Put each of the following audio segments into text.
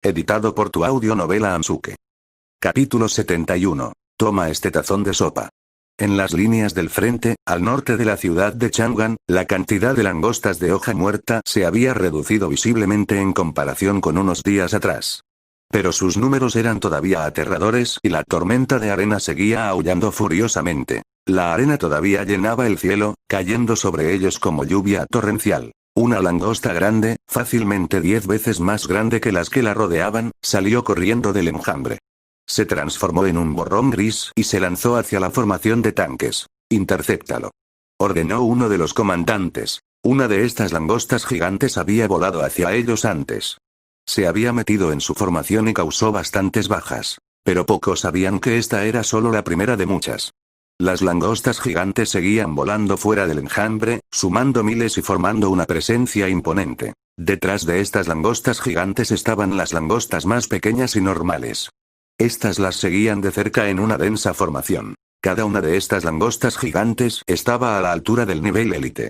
Editado por tu audionovela Ansuke. Capítulo 71. Toma este tazón de sopa. En las líneas del frente, al norte de la ciudad de Chang'an, la cantidad de langostas de hoja muerta se había reducido visiblemente en comparación con unos días atrás. Pero sus números eran todavía aterradores y la tormenta de arena seguía aullando furiosamente. La arena todavía llenaba el cielo, cayendo sobre ellos como lluvia torrencial. Una langosta grande, fácilmente 10 veces más grande que las que la rodeaban, salió corriendo del enjambre. Se transformó en un borrón gris y se lanzó hacia la formación de tanques. «Intercéptalo», ordenó uno de los comandantes. Una de estas langostas gigantes había volado hacia ellos antes. Se había metido en su formación y causó bastantes bajas. Pero pocos sabían que esta era solo la primera de muchas. Las langostas gigantes seguían volando fuera del enjambre, sumando miles y formando una presencia imponente. Detrás de estas langostas gigantes estaban las langostas más pequeñas y normales. Estas las seguían de cerca en una densa formación. Cada una de estas langostas gigantes estaba a la altura del nivel élite.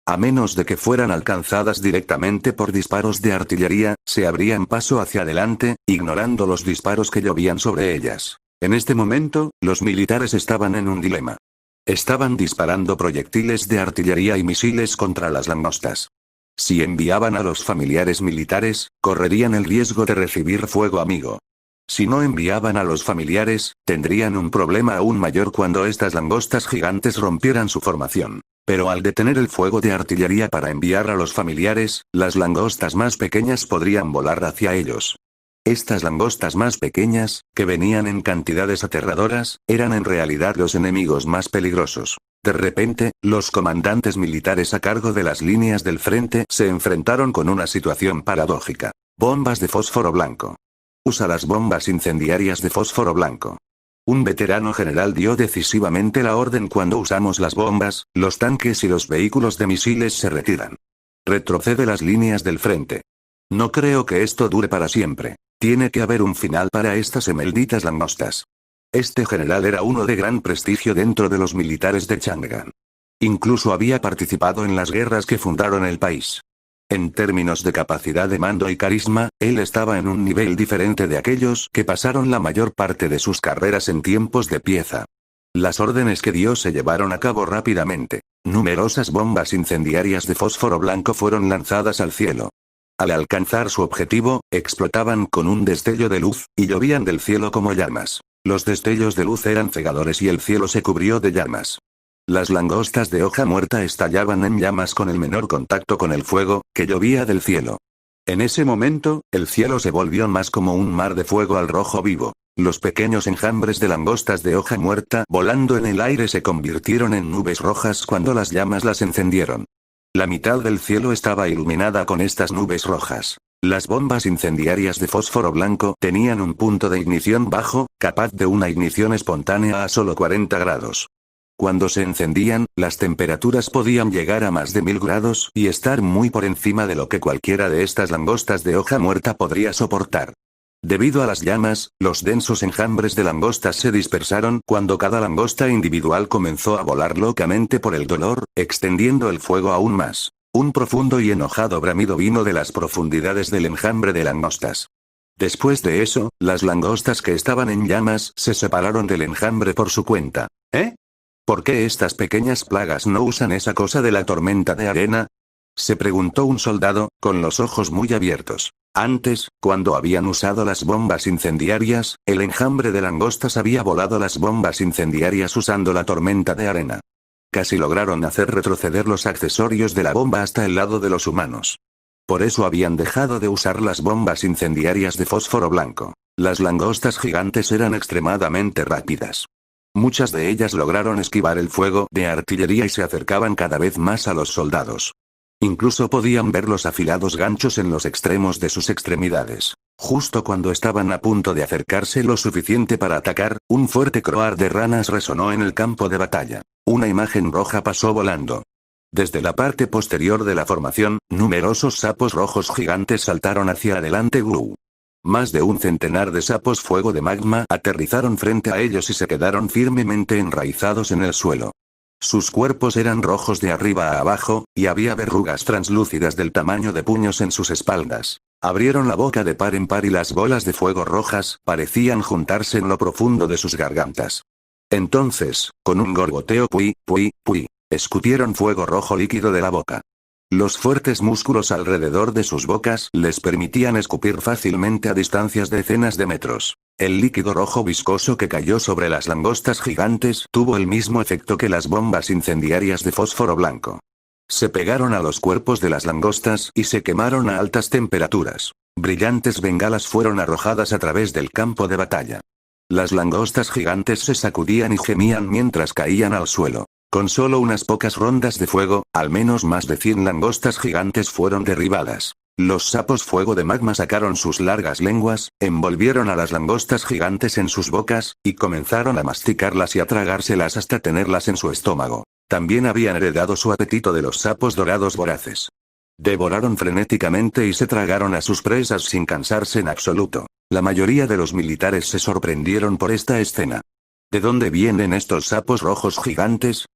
A menos de que fueran alcanzadas directamente por disparos de artillería, se abrían paso hacia adelante, ignorando los disparos que llovían sobre ellas. En este momento, los militares estaban en un dilema. Estaban disparando proyectiles de artillería y misiles contra las langostas. Si enviaban a los familiares militares, correrían el riesgo de recibir fuego amigo. Si no enviaban a los familiares, tendrían un problema aún mayor cuando estas langostas gigantes rompieran su formación. Pero al detener el fuego de artillería para enviar a los familiares, las langostas más pequeñas podrían volar hacia ellos. Estas langostas más pequeñas, que venían en cantidades aterradoras, eran en realidad los enemigos más peligrosos. De repente, los comandantes militares a cargo de las líneas del frente se enfrentaron con una situación paradójica. Bombas de fósforo blanco. Usa las bombas incendiarias de fósforo blanco. Un veterano general dio decisivamente la orden: cuando usamos las bombas, los tanques y los vehículos de misiles se retiran. Retrocede las líneas del frente. No creo que esto dure para siempre. Tiene que haber un final para estas malditas langostas. Este general era uno de gran prestigio dentro de los militares de Chang'an. Incluso había participado en las guerras que fundaron el país. En términos de capacidad de mando y carisma, él estaba en un nivel diferente de aquellos que pasaron la mayor parte de sus carreras en tiempos de pieza. Las órdenes que dio se llevaron a cabo rápidamente. Numerosas bombas incendiarias de fósforo blanco fueron lanzadas al cielo. Al alcanzar su objetivo, explotaban con un destello de luz, y llovían del cielo como llamas. Los destellos de luz eran cegadores y el cielo se cubrió de llamas. Las langostas de hoja muerta estallaban en llamas con el menor contacto con el fuego, que llovía del cielo. En ese momento, el cielo se volvió más como un mar de fuego al rojo vivo. Los pequeños enjambres de langostas de hoja muerta volando en el aire se convirtieron en nubes rojas cuando las llamas las encendieron. La mitad del cielo estaba iluminada con estas nubes rojas. Las bombas incendiarias de fósforo blanco tenían un punto de ignición bajo, capaz de una ignición espontánea a solo 40 grados. Cuando se encendían, las temperaturas podían llegar a más de 1000 grados y estar muy por encima de lo que cualquiera de estas langostas de hoja muerta podría soportar. Debido a las llamas, los densos enjambres de langostas se dispersaron cuando cada langosta individual comenzó a volar locamente por el dolor, extendiendo el fuego aún más. Un profundo y enojado bramido vino de las profundidades del enjambre de langostas. Después de eso, las langostas que estaban en llamas se separaron del enjambre por su cuenta. ¿Por qué estas pequeñas plagas no usan esa cosa de la tormenta de arena?, se preguntó un soldado, con los ojos muy abiertos. Antes, cuando habían usado las bombas incendiarias, el enjambre de langostas había volado las bombas incendiarias usando la tormenta de arena. Casi lograron hacer retroceder los accesorios de la bomba hasta el lado de los humanos. Por eso habían dejado de usar las bombas incendiarias de fósforo blanco. Las langostas gigantes eran extremadamente rápidas. Muchas de ellas lograron esquivar el fuego de artillería y se acercaban cada vez más a los soldados. Incluso podían ver los afilados ganchos en los extremos de sus extremidades. Justo cuando estaban a punto de acercarse lo suficiente para atacar, un fuerte croar de ranas resonó en el campo de batalla. Una imagen roja pasó volando. Desde la parte posterior de la formación, numerosos sapos rojos gigantes saltaron hacia adelante. Más de un centenar de sapos fuego de magma aterrizaron frente a ellos y se quedaron firmemente enraizados en el suelo. Sus cuerpos eran rojos de arriba a abajo, y había verrugas translúcidas del tamaño de puños en sus espaldas. Abrieron la boca de par en par y las bolas de fuego rojas parecían juntarse en lo profundo de sus gargantas. Entonces, con un gorgoteo pui, pui, pui, escupieron fuego rojo líquido de la boca. Los fuertes músculos alrededor de sus bocas les permitían escupir fácilmente a distancias de decenas de metros. El líquido rojo viscoso que cayó sobre las langostas gigantes tuvo el mismo efecto que las bombas incendiarias de fósforo blanco. Se pegaron a los cuerpos de las langostas y se quemaron a altas temperaturas. Brillantes bengalas fueron arrojadas a través del campo de batalla. Las langostas gigantes se sacudían y gemían mientras caían al suelo. Con solo unas pocas rondas de fuego, al menos más de 100 langostas gigantes fueron derribadas. Los sapos fuego de magma sacaron sus largas lenguas, envolvieron a las langostas gigantes en sus bocas, y comenzaron a masticarlas y a tragárselas hasta tenerlas en su estómago. También habían heredado su apetito de los sapos dorados voraces. Devoraron frenéticamente y se tragaron a sus presas sin cansarse en absoluto. La mayoría de los militares se sorprendieron por esta escena. ¿De dónde vienen estos sapos rojos gigantes?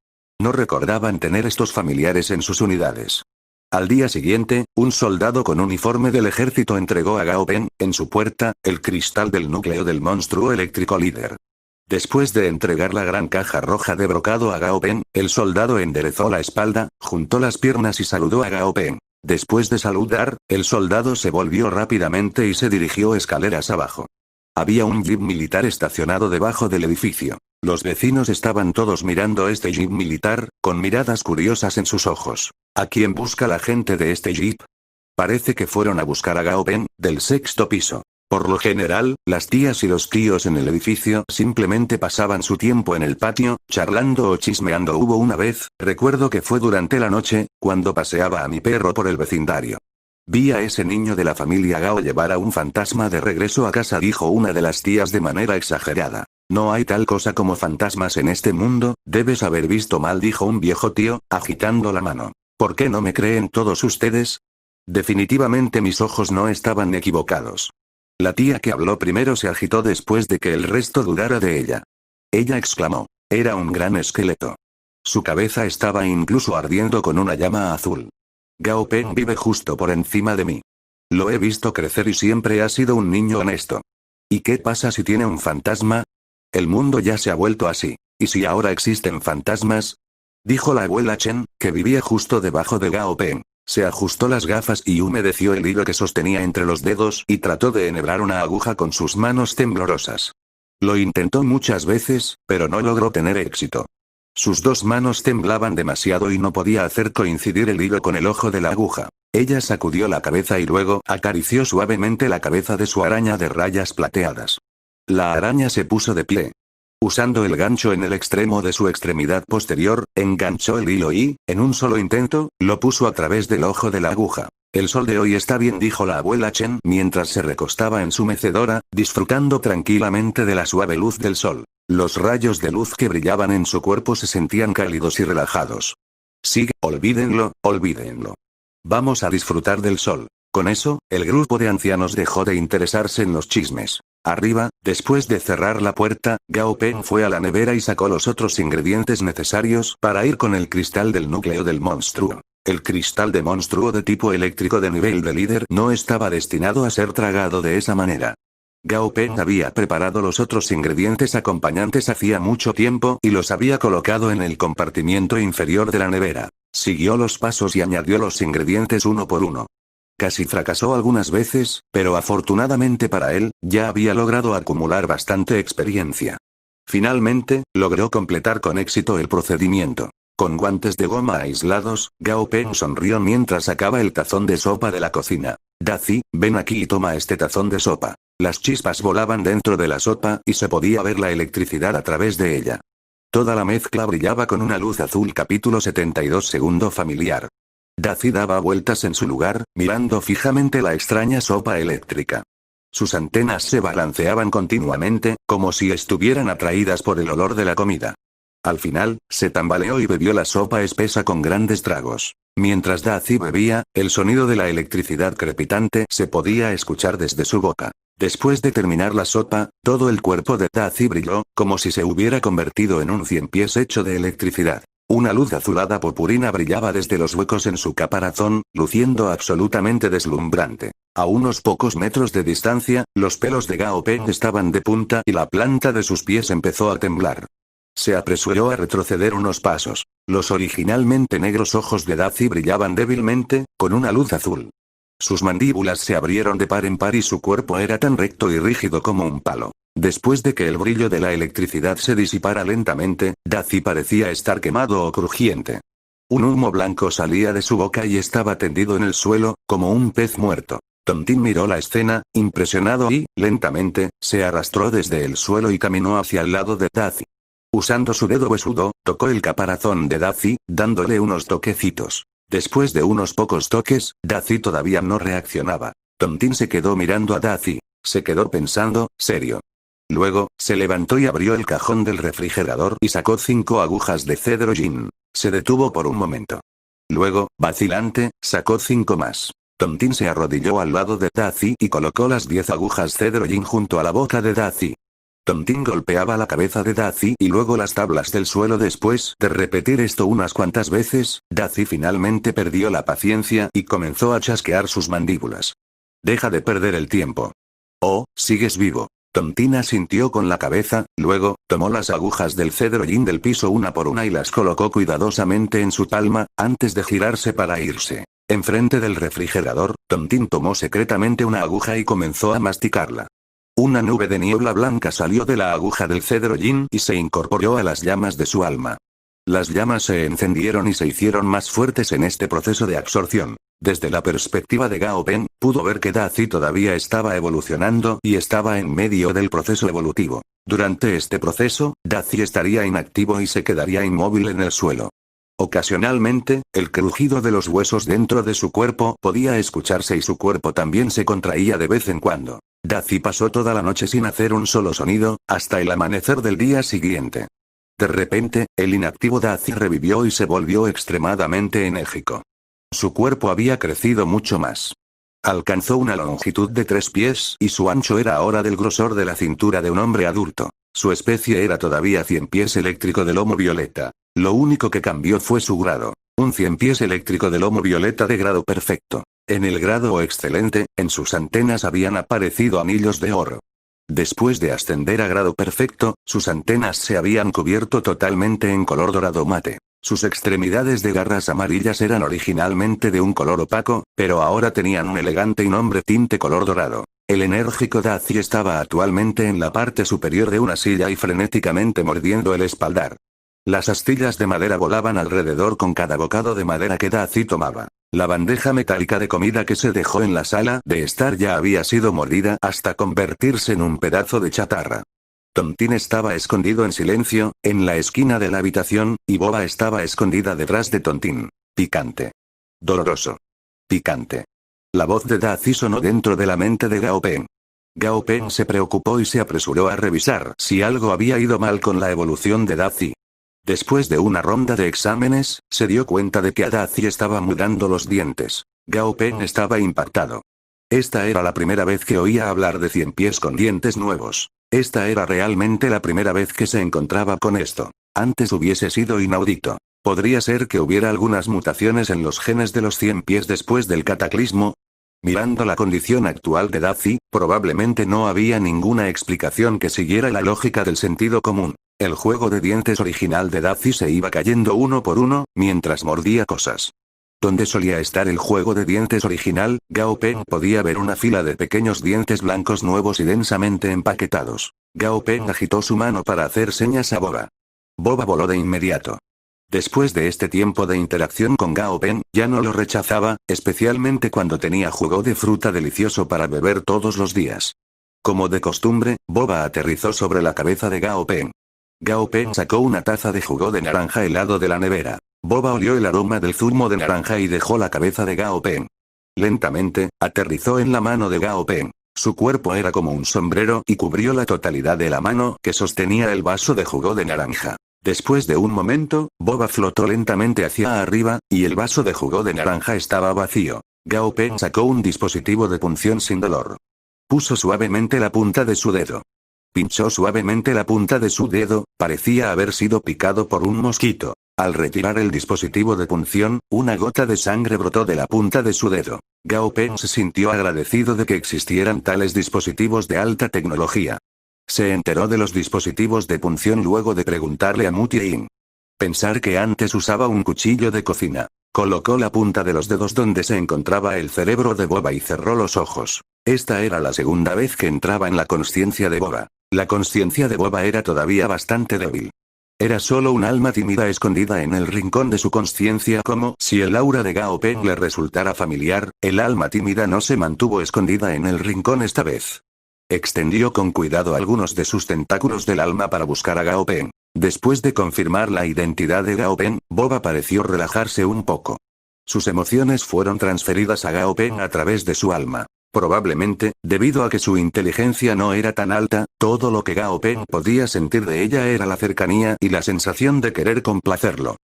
No recordaban tener estos familiares en sus unidades. Al día siguiente, un soldado con uniforme del ejército entregó a Gao Peng, en su puerta, el cristal del núcleo del monstruo eléctrico líder. Después de entregar la gran caja roja de brocado a Gao Peng, el soldado enderezó la espalda, juntó las piernas y saludó a Gao Peng. Después de saludar, el soldado se volvió rápidamente y se dirigió escaleras abajo. Había un jeep militar estacionado debajo del edificio. Los vecinos estaban todos mirando este jeep militar, con miradas curiosas en sus ojos. ¿A quién busca la gente de este jeep? Parece que fueron a buscar a Gao Peng, del sexto piso. Por lo general, las tías y los tíos en el edificio simplemente pasaban su tiempo en el patio, charlando o chismeando. Hubo una vez, recuerdo que fue durante la noche, cuando paseaba a mi perro por el vecindario. Vi a ese niño de la familia Gao llevar a un fantasma de regreso a casa, dijo una de las tías de manera exagerada. No hay tal cosa como fantasmas en este mundo, debes haber visto mal, dijo un viejo tío, agitando la mano. ¿Por qué no me creen todos ustedes? Definitivamente mis ojos no estaban equivocados. La tía que habló primero se agitó después de que el resto dudara de ella. Ella exclamó. Era un gran esqueleto. Su cabeza estaba incluso ardiendo con una llama azul. Gao Peng vive justo por encima de mí. Lo he visto crecer y siempre ha sido un niño honesto. ¿Y qué pasa si tiene un fantasma? El mundo ya se ha vuelto así. ¿Y si ahora existen fantasmas? Dijo la abuela Chen, que vivía justo debajo de Gao Peng. Se ajustó las gafas y humedeció el hilo que sostenía entre los dedos y trató de enhebrar una aguja con sus manos temblorosas. Lo intentó muchas veces, pero no logró tener éxito. Sus dos manos temblaban demasiado y no podía hacer coincidir el hilo con el ojo de la aguja. Ella sacudió la cabeza y luego acarició suavemente la cabeza de su araña de rayas plateadas. La araña se puso de pie. Usando el gancho en el extremo de su extremidad posterior, enganchó el hilo y, en un solo intento, lo puso a través del ojo de la aguja. El sol de hoy está bien, dijo la abuela Chen mientras se recostaba en su mecedora, disfrutando tranquilamente de la suave luz del sol. Los rayos de luz que brillaban en su cuerpo se sentían cálidos y relajados. Sigue, olvídenlo, olvídenlo. Vamos a disfrutar del sol. Con eso, el grupo de ancianos dejó de interesarse en los chismes. Arriba, después de cerrar la puerta, Gao Peng fue a la nevera y sacó los otros ingredientes necesarios para ir con el cristal del núcleo del monstruo. El cristal de monstruo de tipo eléctrico de nivel de líder no estaba destinado a ser tragado de esa manera. Gao Peng había preparado los otros ingredientes acompañantes hacía mucho tiempo y los había colocado en el compartimiento inferior de la nevera. Siguió los pasos y añadió los ingredientes uno por uno. Casi fracasó algunas veces, pero afortunadamente para él, ya había logrado acumular bastante experiencia. Finalmente, logró completar con éxito el procedimiento. Con guantes de goma aislados, Gao Peng sonrió mientras sacaba el tazón de sopa de la cocina. Dazi, ven aquí y toma este tazón de sopa. Las chispas volaban dentro de la sopa y se podía ver la electricidad a través de ella. Toda la mezcla brillaba con una luz azul. Capítulo 72. Segundo familiar. Dazi daba vueltas en su lugar, mirando fijamente la extraña sopa eléctrica. Sus antenas se balanceaban continuamente, como si estuvieran atraídas por el olor de la comida. Al final, se tambaleó y bebió la sopa espesa con grandes tragos. Mientras Dazi bebía, el sonido de la electricidad crepitante se podía escuchar desde su boca. Después de terminar la sopa, todo el cuerpo de Dazi brilló, como si se hubiera convertido en un ciempiés hecho de electricidad. Una luz azulada purpurina brillaba desde los huecos en su caparazón, luciendo absolutamente deslumbrante. A unos pocos metros de distancia, los pelos de Gao Peng estaban de punta y la planta de sus pies empezó a temblar. Se apresuró a retroceder unos pasos. Los originalmente negros ojos de Dazi brillaban débilmente, con una luz azul. Sus mandíbulas se abrieron de par en par y su cuerpo era tan recto y rígido como un palo. Después de que el brillo de la electricidad se disipara lentamente, Dazi parecía estar quemado o crujiente. Un humo blanco salía de su boca y estaba tendido en el suelo, como un pez muerto. Tontín miró la escena, impresionado y, lentamente, se arrastró desde el suelo y caminó hacia el lado de Dazi. Usando su dedo huesudo, tocó el caparazón de Dazi, dándole unos toquecitos. Después de unos pocos toques, Dazi todavía no reaccionaba. Tontín se quedó mirando a Dazi. Se quedó pensando, serio. Luego, se levantó y abrió el cajón del refrigerador y sacó 5 agujas de cedro gin. Se detuvo por un momento. Luego, vacilante, sacó 5 más. Tontín se arrodilló al lado de Dazi y colocó las 10 agujas cedro gin junto a la boca de Dazi. Tontín golpeaba la cabeza de Dazi y luego las tablas del suelo. Después de repetir esto unas cuantas veces, Dazi finalmente perdió la paciencia y comenzó a chasquear sus mandíbulas. Deja de perder el tiempo. Oh, sigues vivo. Tontín asintió con la cabeza, luego, tomó las agujas del cedro gin del piso una por una y las colocó cuidadosamente en su palma, antes de girarse para irse. Enfrente del refrigerador, Tontín tomó secretamente una aguja y comenzó a masticarla. Una nube de niebla blanca salió de la aguja del cedro gin y se incorporó a las llamas de su alma. Las llamas se encendieron y se hicieron más fuertes en este proceso de absorción. Desde la perspectiva de Gao Peng, pudo ver que Dazi todavía estaba evolucionando y estaba en medio del proceso evolutivo. Durante este proceso, Dazi estaría inactivo y se quedaría inmóvil en el suelo. Ocasionalmente, el crujido de los huesos dentro de su cuerpo podía escucharse y su cuerpo también se contraía de vez en cuando. Dazi pasó toda la noche sin hacer un solo sonido, hasta el amanecer del día siguiente. De repente, el inactivo Dazi revivió y se volvió extremadamente enérgico. Su cuerpo había crecido mucho más. Alcanzó una longitud de 3 pies y su ancho era ahora del grosor de la cintura de un hombre adulto. Su especie era todavía 100 pies eléctrico de lomo violeta. Lo único que cambió fue su grado. Un 100 pies eléctrico de lomo violeta de grado perfecto. En el grado excelente, en sus antenas habían aparecido anillos de oro. Después de ascender a grado perfecto, sus antenas se habían cubierto totalmente en color dorado mate. Sus extremidades de garras amarillas eran originalmente de un color opaco, pero ahora tenían un elegante y noble tinte color dorado. El enérgico Dazi estaba actualmente en la parte superior de una silla y frenéticamente mordiendo el espaldar. Las astillas de madera volaban alrededor con cada bocado de madera que Dazi tomaba. La bandeja metálica de comida que se dejó en la sala de estar ya había sido mordida hasta convertirse en un pedazo de chatarra. Tontín estaba escondido en silencio, en la esquina de la habitación, y Boba estaba escondida detrás de Tontín. Picante. Doloroso. Picante. La voz de Dazi sonó dentro de la mente de Gao Peng. Gao Peng se preocupó y se apresuró a revisar si algo había ido mal con la evolución de Dazi. Después de una ronda de exámenes, se dio cuenta de que a Dazi estaba mudando los dientes. Gao Peng estaba impactado. Esta era la primera vez que oía hablar de 100 pies con dientes nuevos. Esta era realmente la primera vez que se encontraba con esto. Antes hubiese sido inaudito. ¿Podría ser que hubiera algunas mutaciones en los genes de los 100 pies después del cataclismo? Mirando la condición actual de Dazi, probablemente no había ninguna explicación que siguiera la lógica del sentido común. El juego de dientes original de Dazi se iba cayendo uno por uno, mientras mordía cosas. Donde solía estar el juego de dientes original, Gao Peng podía ver una fila de pequeños dientes blancos nuevos y densamente empaquetados. Gao Peng agitó su mano para hacer señas a Boba. Boba voló de inmediato. Después de este tiempo de interacción con Gao Peng, ya no lo rechazaba, especialmente cuando tenía jugo de fruta delicioso para beber todos los días. Como de costumbre, Boba aterrizó sobre la cabeza de Gao Peng. Gao Peng sacó una taza de jugo de naranja helado de la nevera. Boba olió el aroma del zumo de naranja y dejó la cabeza de Gao Peng. Lentamente, aterrizó en la mano de Gao Peng. Su cuerpo era como un sombrero y cubrió la totalidad de la mano que sostenía el vaso de jugo de naranja. Después de un momento, Boba flotó lentamente hacia arriba, y el vaso de jugo de naranja estaba vacío. Gao Peng sacó un dispositivo de punción sin dolor. Puso suavemente la punta de su dedo. Pinchó suavemente la punta de su dedo, parecía haber sido picado por un mosquito. Al retirar el dispositivo de punción, una gota de sangre brotó de la punta de su dedo. Gao Peng se sintió agradecido de que existieran tales dispositivos de alta tecnología. Se enteró de los dispositivos de punción luego de preguntarle a Mu Tianyin. Pensar que antes usaba un cuchillo de cocina. Colocó la punta de los dedos donde se encontraba el cerebro de Boba y cerró los ojos. Esta era la segunda vez que entraba en la consciencia de Boba. La consciencia de Boba era todavía bastante débil. Era solo un alma tímida escondida en el rincón de su consciencia, como si el aura de Gao Peng le resultara familiar. El alma tímida no se mantuvo escondida en el rincón esta vez. Extendió con cuidado algunos de sus tentáculos del alma para buscar a Gao Peng. Después de confirmar la identidad de Gao Peng, Boba pareció relajarse un poco. Sus emociones fueron transferidas a Gao Peng a través de su alma. Probablemente, debido a que su inteligencia no era tan alta, todo lo que Gao Peng podía sentir de ella era la cercanía y la sensación de querer complacerlo.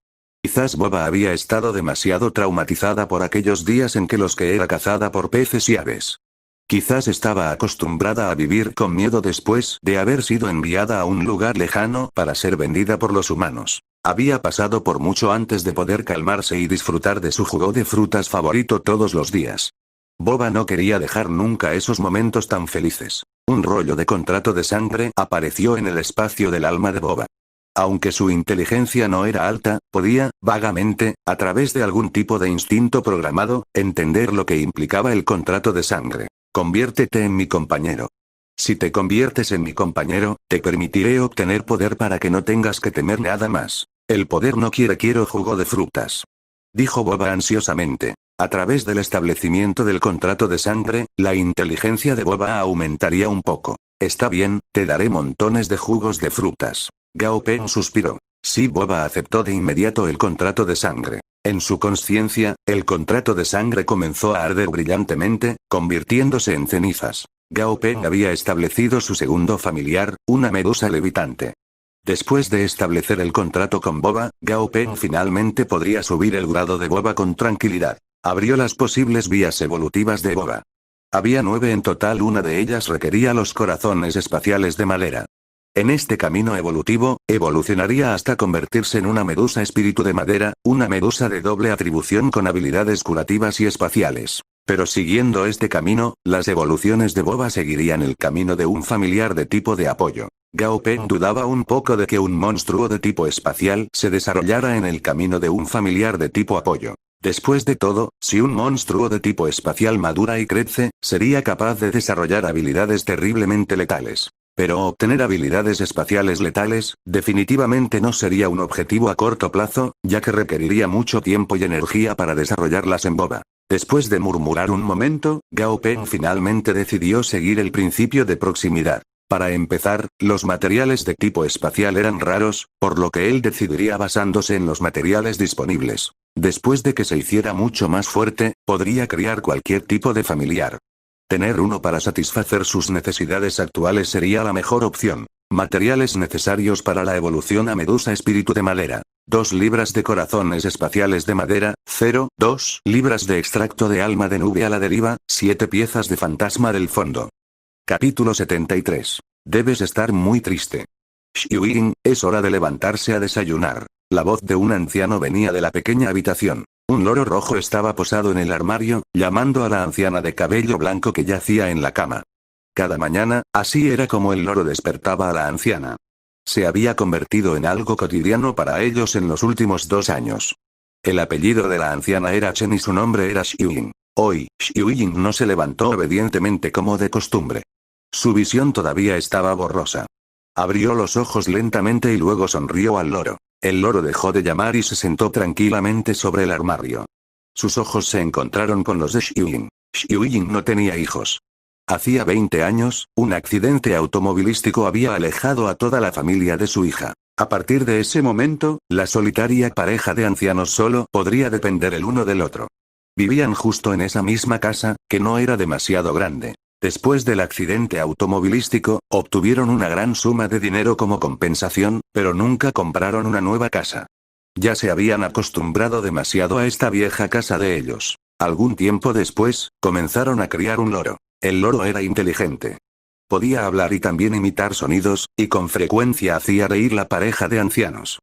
Quizás Boba había estado demasiado traumatizada por aquellos días en que los que era cazada por peces y aves. Quizás estaba acostumbrada a vivir con miedo después de haber sido enviada a un lugar lejano para ser vendida por los humanos. Había pasado por mucho antes de poder calmarse y disfrutar de su jugo de frutas favorito todos los días. Boba no quería dejar nunca esos momentos tan felices. Un rollo de contrato de sangre apareció en el espacio del alma de Boba. Aunque su inteligencia no era alta, podía, vagamente, a través de algún tipo de instinto programado, entender lo que implicaba el contrato de sangre. Conviértete en mi compañero. Si te conviertes en mi compañero, te permitiré obtener poder para que no tengas que temer nada más. El poder no quiero jugo de frutas. Dijo Boba ansiosamente. A través del establecimiento del contrato de sangre, la inteligencia de Boba aumentaría un poco. Está bien, te daré montones de jugos de frutas. Gao Peng suspiró. Sí, Boba aceptó de inmediato el contrato de sangre. En su conciencia, el contrato de sangre comenzó a arder brillantemente, convirtiéndose en cenizas. Gao Peng había establecido su segundo familiar, una medusa levitante. Después de establecer el contrato con Boba, Gao Peng finalmente podría subir el grado de Boba con tranquilidad. Abrió las posibles vías evolutivas de Boba. Había 9 en total, una de ellas requería los corazones espaciales de madera. En este camino evolutivo, evolucionaría hasta convertirse en una medusa espíritu de madera, una medusa de doble atribución con habilidades curativas y espaciales. Pero siguiendo este camino, las evoluciones de Boba seguirían el camino de un familiar de tipo de apoyo. Gao Peng dudaba un poco de que un monstruo de tipo espacial se desarrollara en el camino de un familiar de tipo apoyo. Después de todo, si un monstruo de tipo espacial madura y crece, sería capaz de desarrollar habilidades terriblemente letales. Pero obtener habilidades espaciales letales, definitivamente no sería un objetivo a corto plazo, ya que requeriría mucho tiempo y energía para desarrollarlas en Boba. Después de murmurar un momento, Gao Peng finalmente decidió seguir el principio de proximidad. Para empezar, los materiales de tipo espacial eran raros, por lo que él decidiría basándose en los materiales disponibles. Después de que se hiciera mucho más fuerte, podría criar cualquier tipo de familiar. Tener uno para satisfacer sus necesidades actuales sería la mejor opción. Materiales necesarios para la evolución a medusa espíritu de madera. 2 libras de corazones espaciales de madera, 0,2 libras de extracto de alma de nube a la deriva, 7 piezas de fantasma del fondo. Capítulo 73. Debes estar muy triste. Xiuying, es hora de levantarse a desayunar. La voz de un anciano venía de la pequeña habitación. Un loro rojo estaba posado en el armario, llamando a la anciana de cabello blanco que yacía en la cama. Cada mañana, así era como el loro despertaba a la anciana. Se había convertido en algo cotidiano para ellos en los últimos 2 años. El apellido de la anciana era Chen y su nombre era Xiuying. Hoy, Xiuying no se levantó obedientemente como de costumbre. Su visión todavía estaba borrosa. Abrió los ojos lentamente y luego sonrió al loro. El loro dejó de llamar y se sentó tranquilamente sobre el armario. Sus ojos se encontraron con los de Xiuying. Xiuying no tenía hijos. Hacía 20 años, un accidente automovilístico había alejado a toda la familia de su hija. A partir de ese momento, la solitaria pareja de ancianos solo podría depender el uno del otro. Vivían justo en esa misma casa, que no era demasiado grande. Después del accidente automovilístico, obtuvieron una gran suma de dinero como compensación, pero nunca compraron una nueva casa. Ya se habían acostumbrado demasiado a esta vieja casa de ellos. Algún tiempo después, comenzaron a criar un loro. El loro era inteligente. Podía hablar y también imitar sonidos, y con frecuencia hacía reír la pareja de ancianos.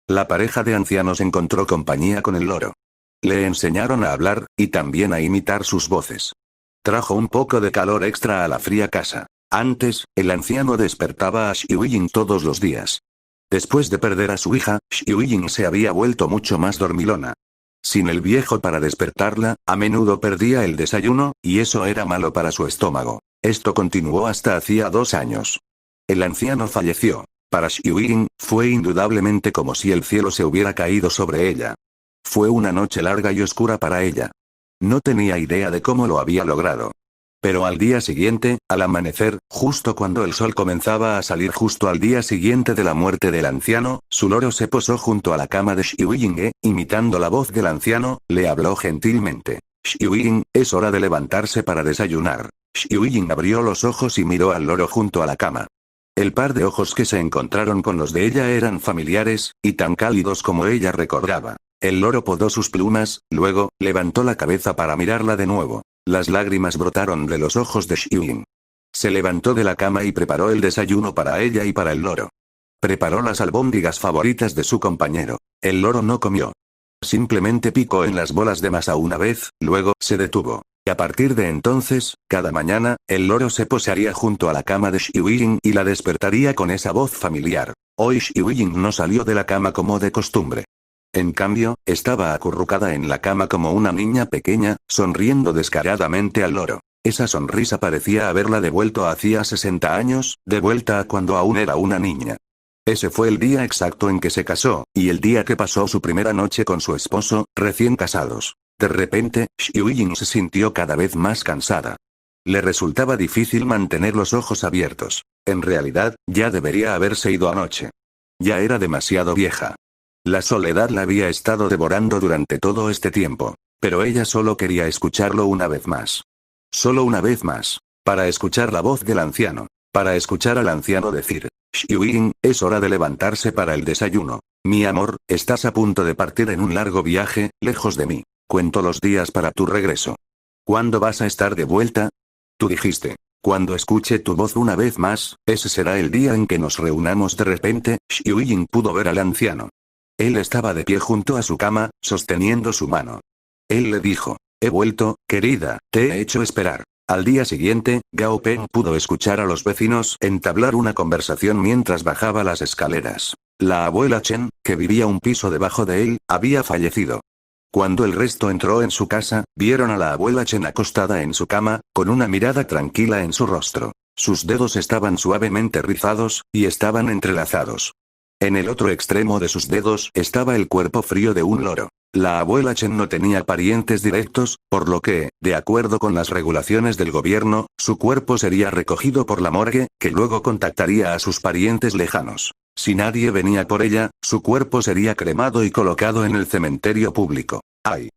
La pareja de ancianos encontró compañía con el loro. Le enseñaron a hablar, y también a imitar sus voces. Trajo un poco de calor extra a la fría casa. Antes, el anciano despertaba a Xiuying todos los días. Después de perder a su hija, Xiuying se había vuelto mucho más dormilona. Sin el viejo para despertarla, a menudo perdía el desayuno, y eso era malo para su estómago. Esto continuó hasta hacía 2 años. El anciano falleció. Para Xiuying, fue indudablemente como si el cielo se hubiera caído sobre ella. Fue una noche larga y oscura para ella. No tenía idea de cómo lo había logrado. Pero al día siguiente, al amanecer, justo cuando el sol comenzaba a salir justo al día siguiente de la muerte del anciano, su loro se posó junto a la cama de Xiuying e, imitando la voz del anciano, le habló gentilmente. Xiuying, es hora de levantarse para desayunar. Xiuying abrió los ojos y miró al loro junto a la cama. El par de ojos que se encontraron con los de ella eran familiares, y tan cálidos como ella recordaba. El loro podó sus plumas, luego, levantó la cabeza para mirarla de nuevo. Las lágrimas brotaron de los ojos de Xiuying. Se levantó de la cama y preparó el desayuno para ella y para el loro. Preparó las albóndigas favoritas de su compañero. El loro no comió. Simplemente picó en las bolas de masa una vez, luego, se detuvo. Y a partir de entonces, cada mañana, el loro se posaría junto a la cama de Xiuying y la despertaría con esa voz familiar. Hoy Xiuying no salió de la cama como de costumbre. En cambio, estaba acurrucada en la cama como una niña pequeña, sonriendo descaradamente al loro. Esa sonrisa parecía haberla devuelto hacía 60 años, de vuelta a cuando aún era una niña. Ese fue el día exacto en que se casó, y el día que pasó su primera noche con su esposo, recién casados. De repente, Xiuying se sintió cada vez más cansada. Le resultaba difícil mantener los ojos abiertos. En realidad, ya debería haberse ido anoche. Ya era demasiado vieja. La soledad la había estado devorando durante todo este tiempo. Pero ella solo quería escucharlo una vez más. Solo una vez más. Para escuchar la voz del anciano. Para escuchar al anciano decir: Xiuying, es hora de levantarse para el desayuno. Mi amor, estás a punto de partir en un largo viaje, lejos de mí. Cuento los días para tu regreso. ¿Cuándo vas a estar de vuelta? Tú dijiste. Cuando escuche tu voz una vez más, ese será el día en que nos reunamos. De repente, Xiuying pudo ver al anciano. Él estaba de pie junto a su cama, sosteniendo su mano. Él le dijo: he vuelto, querida, te he hecho esperar. Al día siguiente, Gao Peng pudo escuchar a los vecinos entablar una conversación mientras bajaba las escaleras. La abuela Chen, que vivía un piso debajo de él, había fallecido. Cuando el resto entró en su casa, vieron a la abuela Chen acostada en su cama, con una mirada tranquila en su rostro. Sus dedos estaban suavemente rizados, y estaban entrelazados. En el otro extremo de sus dedos estaba el cuerpo frío de un loro. La abuela Chen no tenía parientes directos, por lo que, de acuerdo con las regulaciones del gobierno, su cuerpo sería recogido por la morgue, que luego contactaría a sus parientes lejanos. Si nadie venía por ella, su cuerpo sería cremado y colocado en el cementerio público. ¡Ay!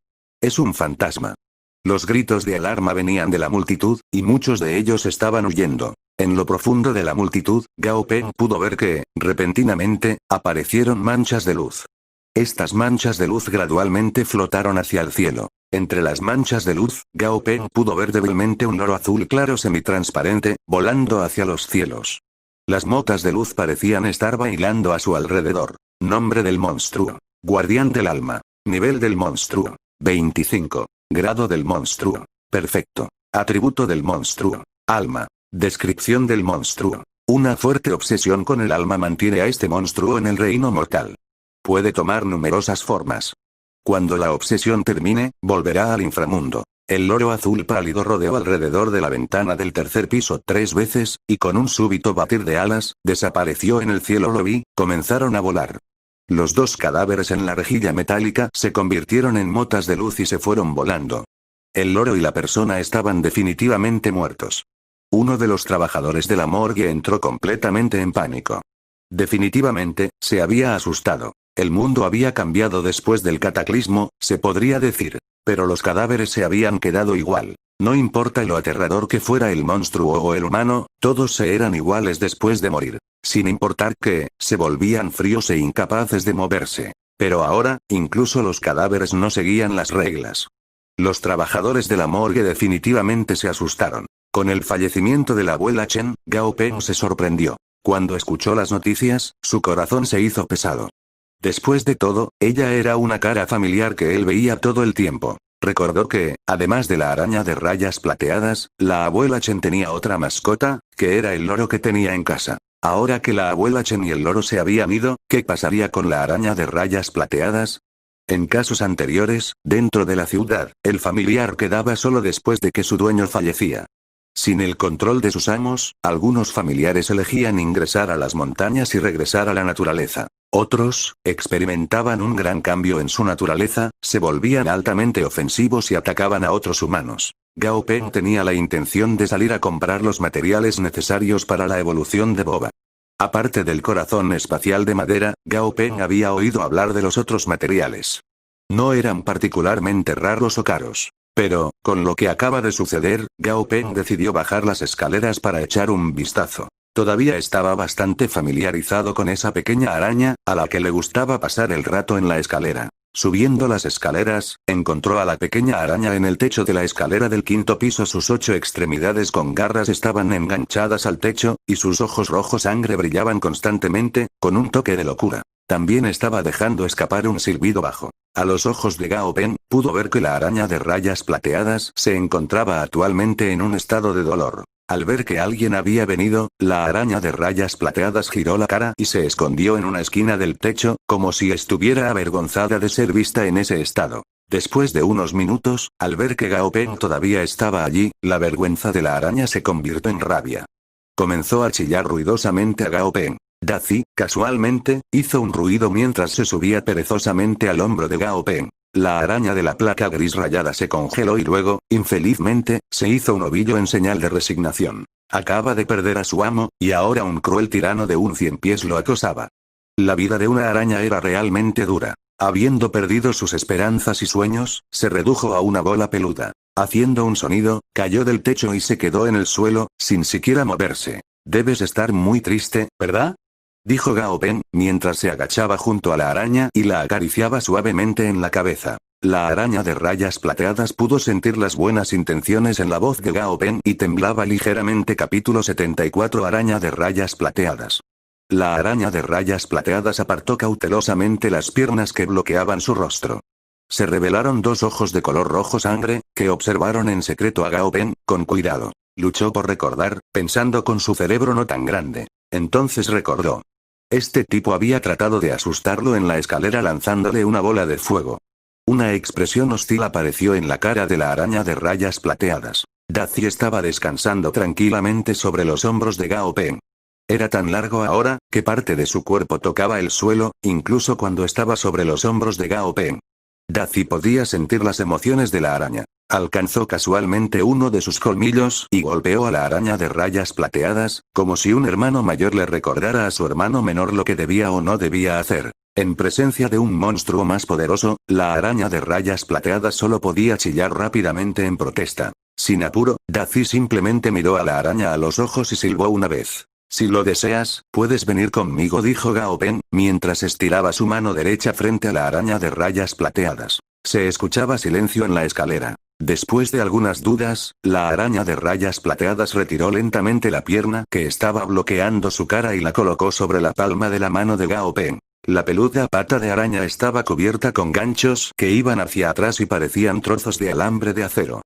Es un fantasma. Los gritos de alarma venían de la multitud, y muchos de ellos estaban huyendo. En lo profundo de la multitud, Gao Peng pudo ver que, repentinamente, aparecieron manchas de luz. Estas manchas de luz gradualmente flotaron hacia el cielo. Entre las manchas de luz, Gao Peng pudo ver débilmente un loro azul claro semitransparente, volando hacia los cielos. Las motas de luz parecían estar bailando a su alrededor. Nombre del monstruo. Guardián del alma. Nivel del monstruo. 25. Grado del monstruo. Perfecto. Atributo del monstruo. Alma. Descripción del monstruo. Una fuerte obsesión con el alma mantiene a este monstruo en el reino mortal. Puede tomar numerosas formas. Cuando la obsesión termine, volverá al inframundo. El loro azul pálido rodeó alrededor de la ventana del tercer piso 3 veces, y con un súbito batir de alas, desapareció en el cielo. Lo vi, comenzaron a volar. Los 2 cadáveres en la rejilla metálica se convirtieron en motas de luz y se fueron volando. El loro y la persona estaban definitivamente muertos. Uno de los trabajadores de la morgue entró completamente en pánico. Definitivamente, se había asustado. El mundo había cambiado después del cataclismo, se podría decir. Pero los cadáveres se habían quedado igual. No importa lo aterrador que fuera el monstruo o el humano, todos se eran iguales después de morir. Sin importar que, se volvían fríos e incapaces de moverse. Pero ahora, incluso los cadáveres no seguían las reglas. Los trabajadores de la morgue definitivamente se asustaron. Con el fallecimiento de la abuela Chen, Gao Peng se sorprendió. Cuando escuchó las noticias, su corazón se hizo pesado. Después de todo, ella era una cara familiar que él veía todo el tiempo. Recordó que, además de la araña de rayas plateadas, la abuela Chen tenía otra mascota, que era el loro que tenía en casa. Ahora que la abuela Chen y el loro se habían ido, ¿qué pasaría con la araña de rayas plateadas? En casos anteriores, dentro de la ciudad, el familiar quedaba solo después de que su dueño fallecía. Sin el control de sus amos, algunos familiares elegían ingresar a las montañas y regresar a la naturaleza. Otros, experimentaban un gran cambio en su naturaleza, se volvían altamente ofensivos y atacaban a otros humanos. Gao Peng tenía la intención de salir a comprar los materiales necesarios para la evolución de Boba. Aparte del corazón espacial de madera, Gao Peng había oído hablar de los otros materiales. No eran particularmente raros o caros. Pero, con lo que acaba de suceder, Gao Peng decidió bajar las escaleras para echar un vistazo. Todavía estaba bastante familiarizado con esa pequeña araña, a la que le gustaba pasar el rato en la escalera. Subiendo las escaleras, encontró a la pequeña araña en el techo de la escalera del quinto piso. Sus 8 extremidades con garras estaban enganchadas al techo, y sus ojos rojos sangre brillaban constantemente, con un toque de locura. También estaba dejando escapar un silbido bajo. A los ojos de Gao Peng, pudo ver que la araña de rayas plateadas se encontraba actualmente en un estado de dolor. Al ver que alguien había venido, la araña de rayas plateadas giró la cara y se escondió en una esquina del techo, como si estuviera avergonzada de ser vista en ese estado. Después de unos minutos, al ver que Gao Peng todavía estaba allí, la vergüenza de la araña se convirtió en rabia. Comenzó a chillar ruidosamente a Gao Peng. Dazi, casualmente, hizo un ruido mientras se subía perezosamente al hombro de Gao Peng. La araña de la placa gris rayada se congeló y luego, infelizmente, se hizo un ovillo en señal de resignación. Acaba de perder a su amo, y ahora un cruel tirano de un 100 pies lo acosaba. La vida de una araña era realmente dura. Habiendo perdido sus esperanzas y sueños, se redujo a una bola peluda. Haciendo un sonido, cayó del techo y se quedó en el suelo, sin siquiera moverse. Debes estar muy triste, ¿verdad?, dijo Gao Peng, mientras se agachaba junto a la araña y la acariciaba suavemente en la cabeza. La araña de rayas plateadas pudo sentir las buenas intenciones en la voz de Gao Peng y temblaba ligeramente. Capítulo 74. Araña de rayas plateadas. La araña de rayas plateadas apartó cautelosamente las piernas que bloqueaban su rostro. Se revelaron 2 ojos de color rojo sangre, que observaron en secreto a Gao Peng, con cuidado. Luchó por recordar, pensando con su cerebro no tan grande. Entonces recordó. Este tipo había tratado de asustarlo en la escalera lanzándole una bola de fuego. Una expresión hostil apareció en la cara de la araña de rayas plateadas. Dazi estaba descansando tranquilamente sobre los hombros de Gao Peng. Era tan largo ahora, que parte de su cuerpo tocaba el suelo, incluso cuando estaba sobre los hombros de Gao Peng. Dazi podía sentir las emociones de la araña. Alcanzó casualmente uno de sus colmillos y golpeó a la araña de rayas plateadas, como si un hermano mayor le recordara a su hermano menor lo que debía o no debía hacer. En presencia de un monstruo más poderoso, la araña de rayas plateadas solo podía chillar rápidamente en protesta. Sin apuro, Dazi simplemente miró a la araña a los ojos y silbó una vez. Si lo deseas, puedes venir conmigo, dijo Gao Peng, mientras estiraba su mano derecha frente a la araña de rayas plateadas. Se escuchaba silencio en la escalera. Después de algunas dudas, la araña de rayas plateadas retiró lentamente la pierna que estaba bloqueando su cara y la colocó sobre la palma de la mano de Gao Peng. La peluda pata de araña estaba cubierta con ganchos que iban hacia atrás y parecían trozos de alambre de acero.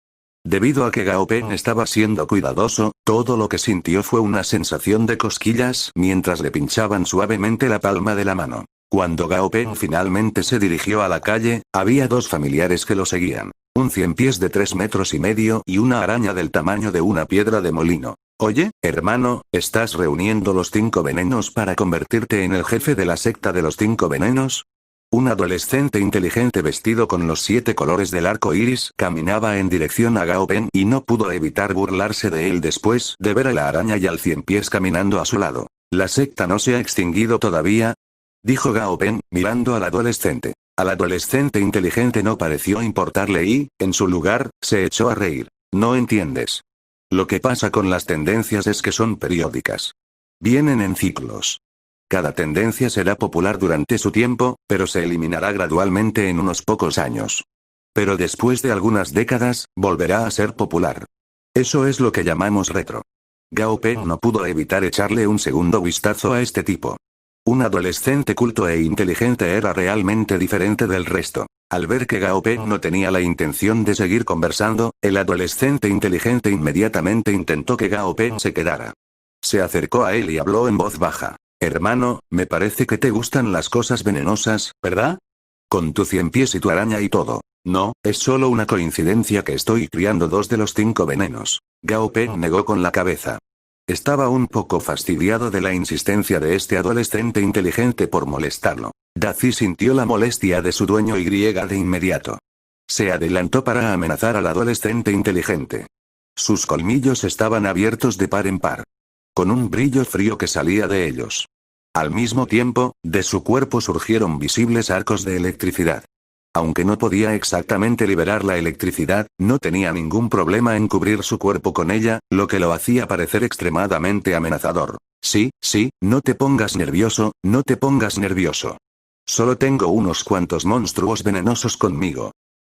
Debido a que Gao Peng estaba siendo cuidadoso, todo lo que sintió fue una sensación de cosquillas mientras le pinchaban suavemente la palma de la mano. Cuando Gao Peng finalmente se dirigió a la calle, había 2 familiares que lo seguían. Un 100 pies de 3,5 metros y una araña del tamaño de una piedra de molino. Oye, hermano, ¿estás reuniendo los 5 venenos para convertirte en el jefe de la secta de los 5 venenos? Un adolescente inteligente vestido con los 7 colores del arco iris caminaba en dirección a Gao Peng y no pudo evitar burlarse de él después de ver a la araña y al 100 pies caminando a su lado. ¿La secta no se ha extinguido todavía?, dijo Gao Peng, mirando al adolescente. Al adolescente inteligente no pareció importarle y, en su lugar, se echó a reír. No entiendes. Lo que pasa con las tendencias es que son periódicas. Vienen en ciclos. Cada tendencia será popular durante su tiempo, pero se eliminará gradualmente en unos pocos años. Pero después de algunas décadas, volverá a ser popular. Eso es lo que llamamos retro. Gao Peng no pudo evitar echarle un segundo vistazo a este tipo. Un adolescente culto e inteligente era realmente diferente del resto. Al ver que Gao Peng no tenía la intención de seguir conversando, el adolescente inteligente inmediatamente intentó que Gao Peng se quedara. Se acercó a él y habló en voz baja. Hermano, me parece que te gustan las cosas venenosas, ¿verdad? Con tu 100 pies y tu araña y todo. No, es solo una coincidencia que estoy criando 2 de los 5 venenos. Gao Peng negó con la cabeza. Estaba un poco fastidiado de la insistencia de este adolescente inteligente por molestarlo. Dazi sintió la molestia de su dueño y de inmediato. Se adelantó para amenazar al adolescente inteligente. Sus colmillos estaban abiertos de par en par, con un brillo frío que salía de ellos. Al mismo tiempo, de su cuerpo surgieron visibles arcos de electricidad. Aunque no podía exactamente liberar la electricidad, no tenía ningún problema en cubrir su cuerpo con ella, lo que lo hacía parecer extremadamente amenazador. Sí, no te pongas nervioso, no te pongas nervioso. Solo tengo unos cuantos monstruos venenosos conmigo.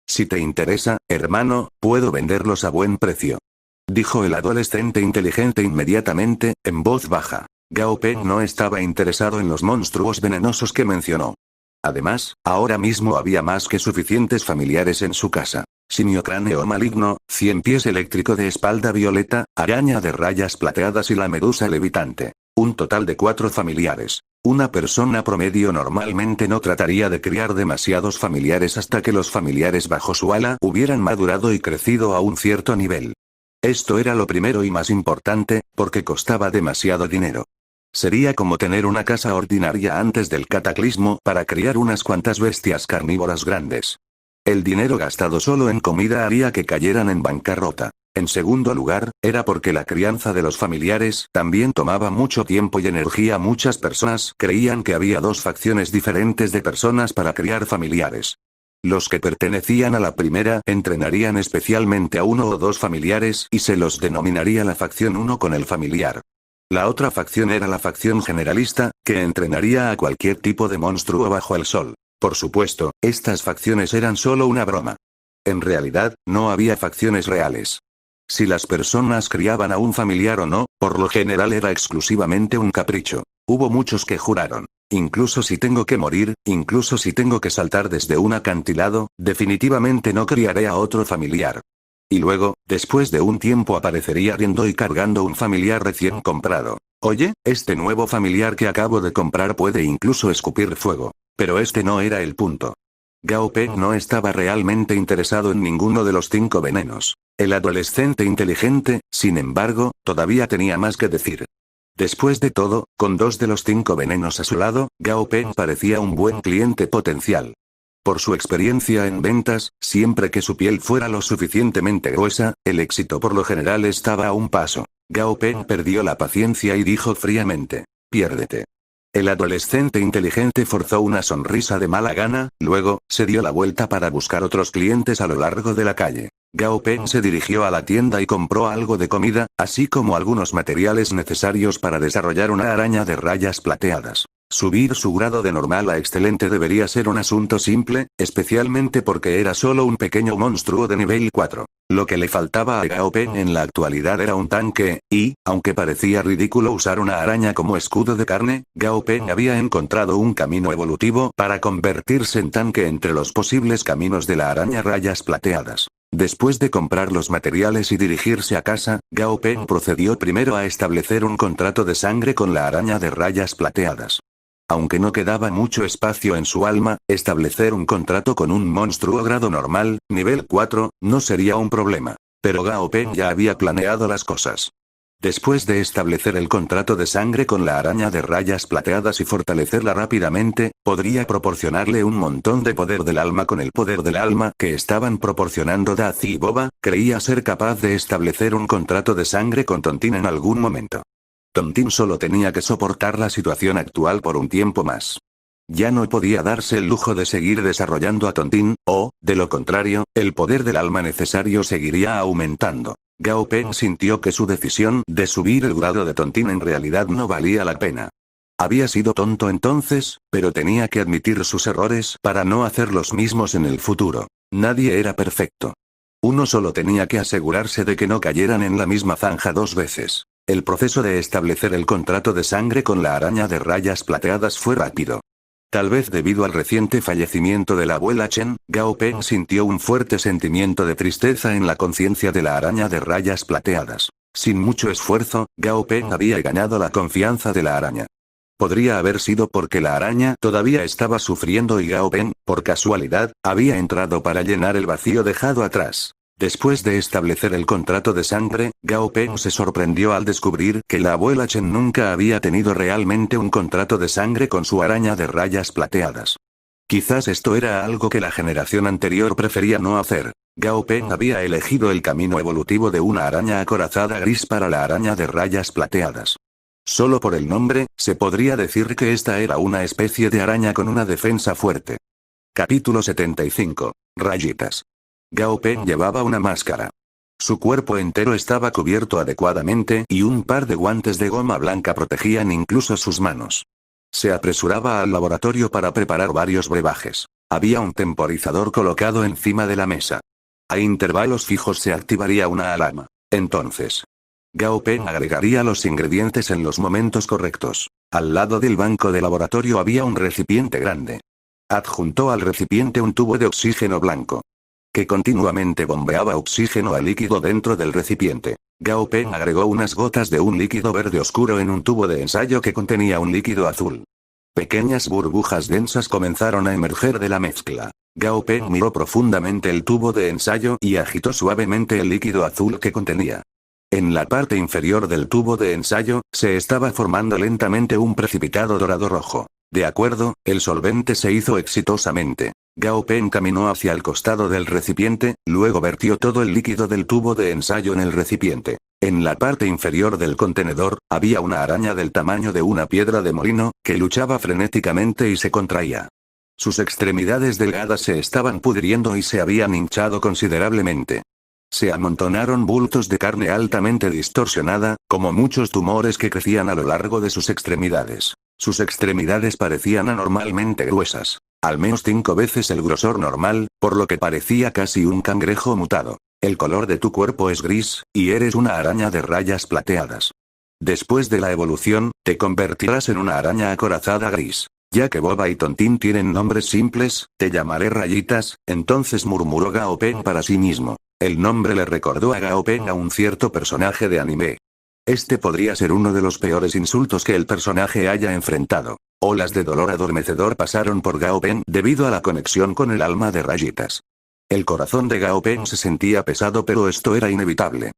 Si te interesa, hermano, puedo venderlos a buen precio. Dijo el adolescente inteligente inmediatamente, en voz baja. Gao Peng no estaba interesado en los monstruos venenosos que mencionó. Además, ahora mismo había más que suficientes familiares en su casa. Simiocráneo maligno, 100 pies eléctrico de espalda violeta, araña de rayas plateadas y la medusa levitante. Un total de 4 familiares. Una persona promedio normalmente no trataría de criar demasiados familiares hasta que los familiares bajo su ala hubieran madurado y crecido a un cierto nivel. Esto era lo primero y más importante, porque costaba demasiado dinero. Sería como tener una casa ordinaria antes del cataclismo para criar unas cuantas bestias carnívoras grandes. El dinero gastado solo en comida haría que cayeran en bancarrota. En segundo lugar, era porque la crianza de los familiares también tomaba mucho tiempo y energía. Muchas personas creían que había 2 facciones diferentes de personas para criar familiares. Los que pertenecían a la primera entrenarían especialmente a 1 o 2 familiares y se los denominaría la facción 1 con el familiar. La otra facción era la facción generalista, que entrenaría a cualquier tipo de monstruo bajo el sol. Por supuesto, estas facciones eran solo una broma. En realidad, no había facciones reales. Si las personas criaban a un familiar o no, por lo general era exclusivamente un capricho. Hubo muchos que juraron. Incluso si tengo que morir, incluso si tengo que saltar desde un acantilado, definitivamente no criaré a otro familiar. Y luego, después de un tiempo aparecería riendo y cargando un familiar recién comprado. Oye, este nuevo familiar que acabo de comprar puede incluso escupir fuego. Pero este no era el punto. Gao Peng no estaba realmente interesado en ninguno de los 5 venenos. El adolescente inteligente, sin embargo, todavía tenía más que decir. Después de todo, con 2 de los 5 venenos a su lado, Gao Peng parecía un buen cliente potencial. Por su experiencia en ventas, siempre que su piel fuera lo suficientemente gruesa, el éxito por lo general estaba a un paso. Gao Peng perdió la paciencia y dijo fríamente: piérdete. El adolescente inteligente forzó una sonrisa de mala gana, luego, se dio la vuelta para buscar otros clientes a lo largo de la calle. Gao Peng se dirigió a la tienda y compró algo de comida, así como algunos materiales necesarios para desarrollar una araña de rayas plateadas. Subir su grado de normal a excelente debería ser un asunto simple, especialmente porque era solo un pequeño monstruo de nivel 4. Lo que le faltaba a Gao Peng en la actualidad era un tanque, y, aunque parecía ridículo usar una araña como escudo de carne, Gao Peng había encontrado un camino evolutivo para convertirse en tanque entre los posibles caminos de la araña rayas plateadas. Después de comprar los materiales y dirigirse a casa, Gao Peng procedió primero a establecer un contrato de sangre con la araña de rayas plateadas. Aunque no quedaba mucho espacio en su alma, establecer un contrato con un monstruo grado normal, nivel 4, no sería un problema. Pero Gao Peng ya había planeado las cosas. Después de establecer el contrato de sangre con la araña de rayas plateadas y fortalecerla rápidamente, podría proporcionarle un montón de poder del alma. Con el poder del alma que estaban proporcionando Dazi y Boba, creía ser capaz de establecer un contrato de sangre con Tontín en algún momento. Tontín solo tenía que soportar la situación actual por un tiempo más. Ya no podía darse el lujo de seguir desarrollando a Tontín, o, de lo contrario, el poder del alma necesario seguiría aumentando. Gao Peng sintió que su decisión de subir el grado de Tontín en realidad no valía la pena. Había sido tonto entonces, pero tenía que admitir sus errores para no hacer los mismos en el futuro. Nadie era perfecto. Uno solo tenía que asegurarse de que no cayeran en la misma zanja 2 veces. El proceso de establecer el contrato de sangre con la araña de rayas plateadas fue rápido. Tal vez debido al reciente fallecimiento de la abuela Chen, Gao Peng sintió un fuerte sentimiento de tristeza en la conciencia de la araña de rayas plateadas. Sin mucho esfuerzo, Gao Peng había ganado la confianza de la araña. Podría haber sido porque la araña todavía estaba sufriendo y Gao Peng, por casualidad, había entrado para llenar el vacío dejado atrás. Después de establecer el contrato de sangre, Gao Peng se sorprendió al descubrir que la abuela Chen nunca había tenido realmente un contrato de sangre con su araña de rayas plateadas. Quizás esto era algo que la generación anterior prefería no hacer. Gao Peng había elegido el camino evolutivo de una araña acorazada gris para la araña de rayas plateadas. Solo por el nombre, se podría decir que esta era una especie de araña con una defensa fuerte. Capítulo 75. Rayitas. Gao Peng llevaba una máscara. Su cuerpo entero estaba cubierto adecuadamente y un par de guantes de goma blanca protegían incluso sus manos. Se apresuraba al laboratorio para preparar varios brebajes. Había un temporizador colocado encima de la mesa. A intervalos fijos se activaría una alarma. Entonces, Gao Peng agregaría los ingredientes en los momentos correctos. Al lado del banco de laboratorio había un recipiente grande. Adjuntó al recipiente un tubo de oxígeno blanco, que continuamente bombeaba oxígeno al líquido dentro del recipiente. Gao Peng agregó unas gotas de un líquido verde oscuro en un tubo de ensayo que contenía un líquido azul. Pequeñas burbujas densas comenzaron a emerger de la mezcla. Gao Peng miró profundamente el tubo de ensayo y agitó suavemente el líquido azul que contenía. En la parte inferior del tubo de ensayo, se estaba formando lentamente un precipitado dorado rojo. De acuerdo, el solvente se hizo exitosamente. Gao Peng caminó hacia el costado del recipiente, luego vertió todo el líquido del tubo de ensayo en el recipiente. En la parte inferior del contenedor, había una araña del tamaño de una piedra de molino, que luchaba frenéticamente y se contraía. Sus extremidades delgadas se estaban pudriendo y se habían hinchado considerablemente. Se amontonaron bultos de carne altamente distorsionada, como muchos tumores que crecían a lo largo de sus extremidades. Sus extremidades parecían anormalmente gruesas. Al menos 5 veces el grosor normal, por lo que parecía casi un cangrejo mutado. El color de tu cuerpo es gris, y eres una araña de rayas plateadas. Después de la evolución, te convertirás en una araña acorazada gris. Ya que Boba y Tontín tienen nombres simples, te llamaré Rayitas, entonces murmuró Gao Peng para sí mismo. El nombre le recordó a Gao Peng a un cierto personaje de anime. Este podría ser uno de los peores insultos que el personaje haya enfrentado. Olas de dolor adormecedor pasaron por Gao Peng debido a la conexión con el alma de Rayitas. El corazón de Gao Peng se sentía pesado, pero esto era inevitable.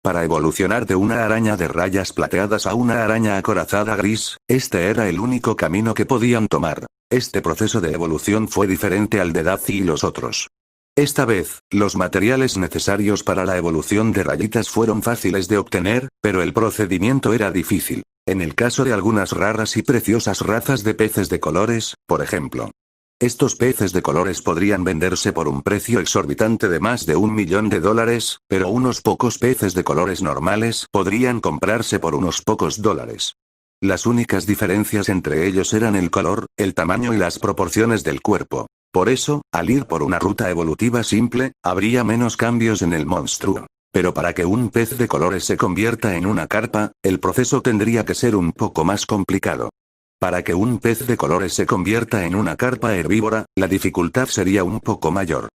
Para evolucionar de una araña de rayas plateadas a una araña acorazada gris, este era el único camino que podían tomar. Este proceso de evolución fue diferente al de Dazi y los otros. Esta vez, los materiales necesarios para la evolución de Rayitas fueron fáciles de obtener, pero el procedimiento era difícil. En el caso de algunas raras y preciosas razas de peces de colores, por ejemplo. Estos peces de colores podrían venderse por un precio exorbitante de más de $1 millón, pero unos pocos peces de colores normales podrían comprarse por unos pocos dólares. Las únicas diferencias entre ellos eran el color, el tamaño y las proporciones del cuerpo. Por eso, al ir por una ruta evolutiva simple, habría menos cambios en el monstruo. Pero para que un pez de colores se convierta en una carpa, el proceso tendría que ser un poco más complicado. Para que un pez de colores se convierta en una carpa herbívora, la dificultad sería un poco mayor.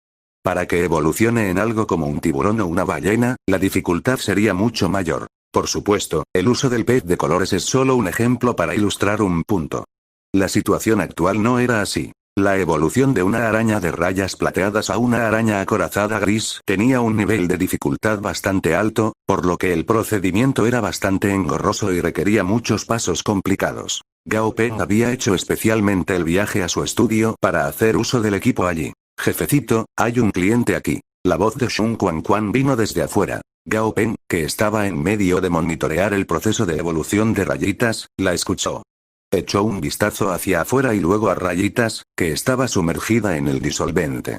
Para que evolucione en algo como un tiburón o una ballena, la dificultad sería mucho mayor. Por supuesto, el uso del pez de colores es solo un ejemplo para ilustrar un punto. La situación actual no era así. La evolución de una araña de rayas plateadas a una araña acorazada gris tenía un nivel de dificultad bastante alto, por lo que el procedimiento era bastante engorroso y requería muchos pasos complicados. Gao Peng había hecho especialmente el viaje a su estudio para hacer uso del equipo allí. Jefecito, hay un cliente aquí. La voz de Shun Quan Quan vino desde afuera. Gao Peng, que estaba en medio de monitorear el proceso de evolución de Rayitas, la escuchó. Echó un vistazo hacia afuera y luego a Rayitas, que estaba sumergida en el disolvente.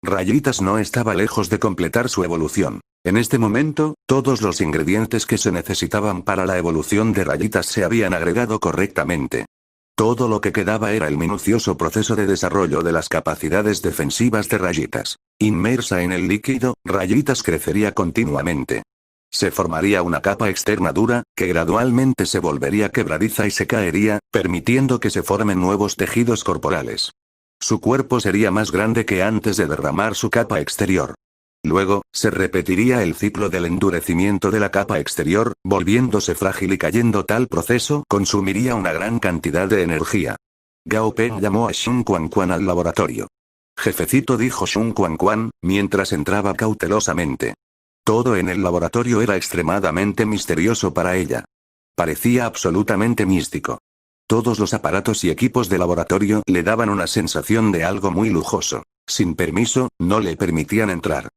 Rayitas no estaba lejos de completar su evolución. En este momento, todos los ingredientes que se necesitaban para la evolución de Rayitas se habían agregado correctamente. Todo lo que quedaba era el minucioso proceso de desarrollo de las capacidades defensivas de Rayitas. Inmersa en el líquido, Rayitas crecería continuamente. Se formaría una capa externa dura, que gradualmente se volvería quebradiza y se caería, permitiendo que se formen nuevos tejidos corporales. Su cuerpo sería más grande que antes de derramar su capa exterior. Luego, se repetiría el ciclo del endurecimiento de la capa exterior, volviéndose frágil y cayendo. Tal proceso consumiría una gran cantidad de energía. Gao Peng llamó a Xun Quan Quan al laboratorio. Jefecito, dijo Xun Quan Quan, mientras entraba cautelosamente. Todo en el laboratorio era extremadamente misterioso para ella. Parecía absolutamente místico. Todos los aparatos y equipos de laboratorio le daban una sensación de algo muy lujoso. Sin permiso, no le permitían entrar.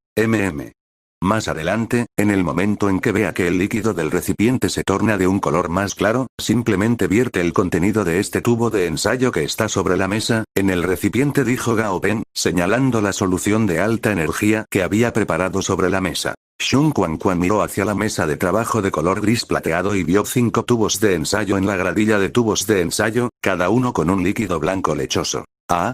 Más adelante, en el momento en que vea que el líquido del recipiente se torna de un color más claro, simplemente vierte el contenido de este tubo de ensayo que está sobre la mesa, en el recipiente, dijo Gao Peng, señalando la solución de alta energía que había preparado sobre la mesa. Xun Quan Quan miró hacia la mesa de trabajo de color gris plateado y vio 5 tubos de ensayo en la gradilla de tubos de ensayo, cada uno con un líquido blanco lechoso. Ah.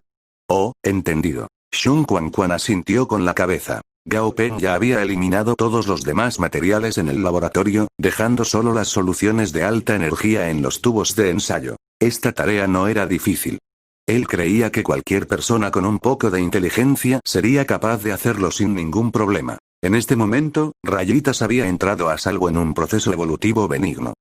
Oh, entendido. Xun Quan Quan asintió con la cabeza. Gao Peng ya había eliminado todos los demás materiales en el laboratorio, dejando solo las soluciones de alta energía en los tubos de ensayo. Esta tarea no era difícil. Él creía que cualquier persona con un poco de inteligencia sería capaz de hacerlo sin ningún problema. En este momento, Rayitas había entrado a salvo en un proceso evolutivo benigno.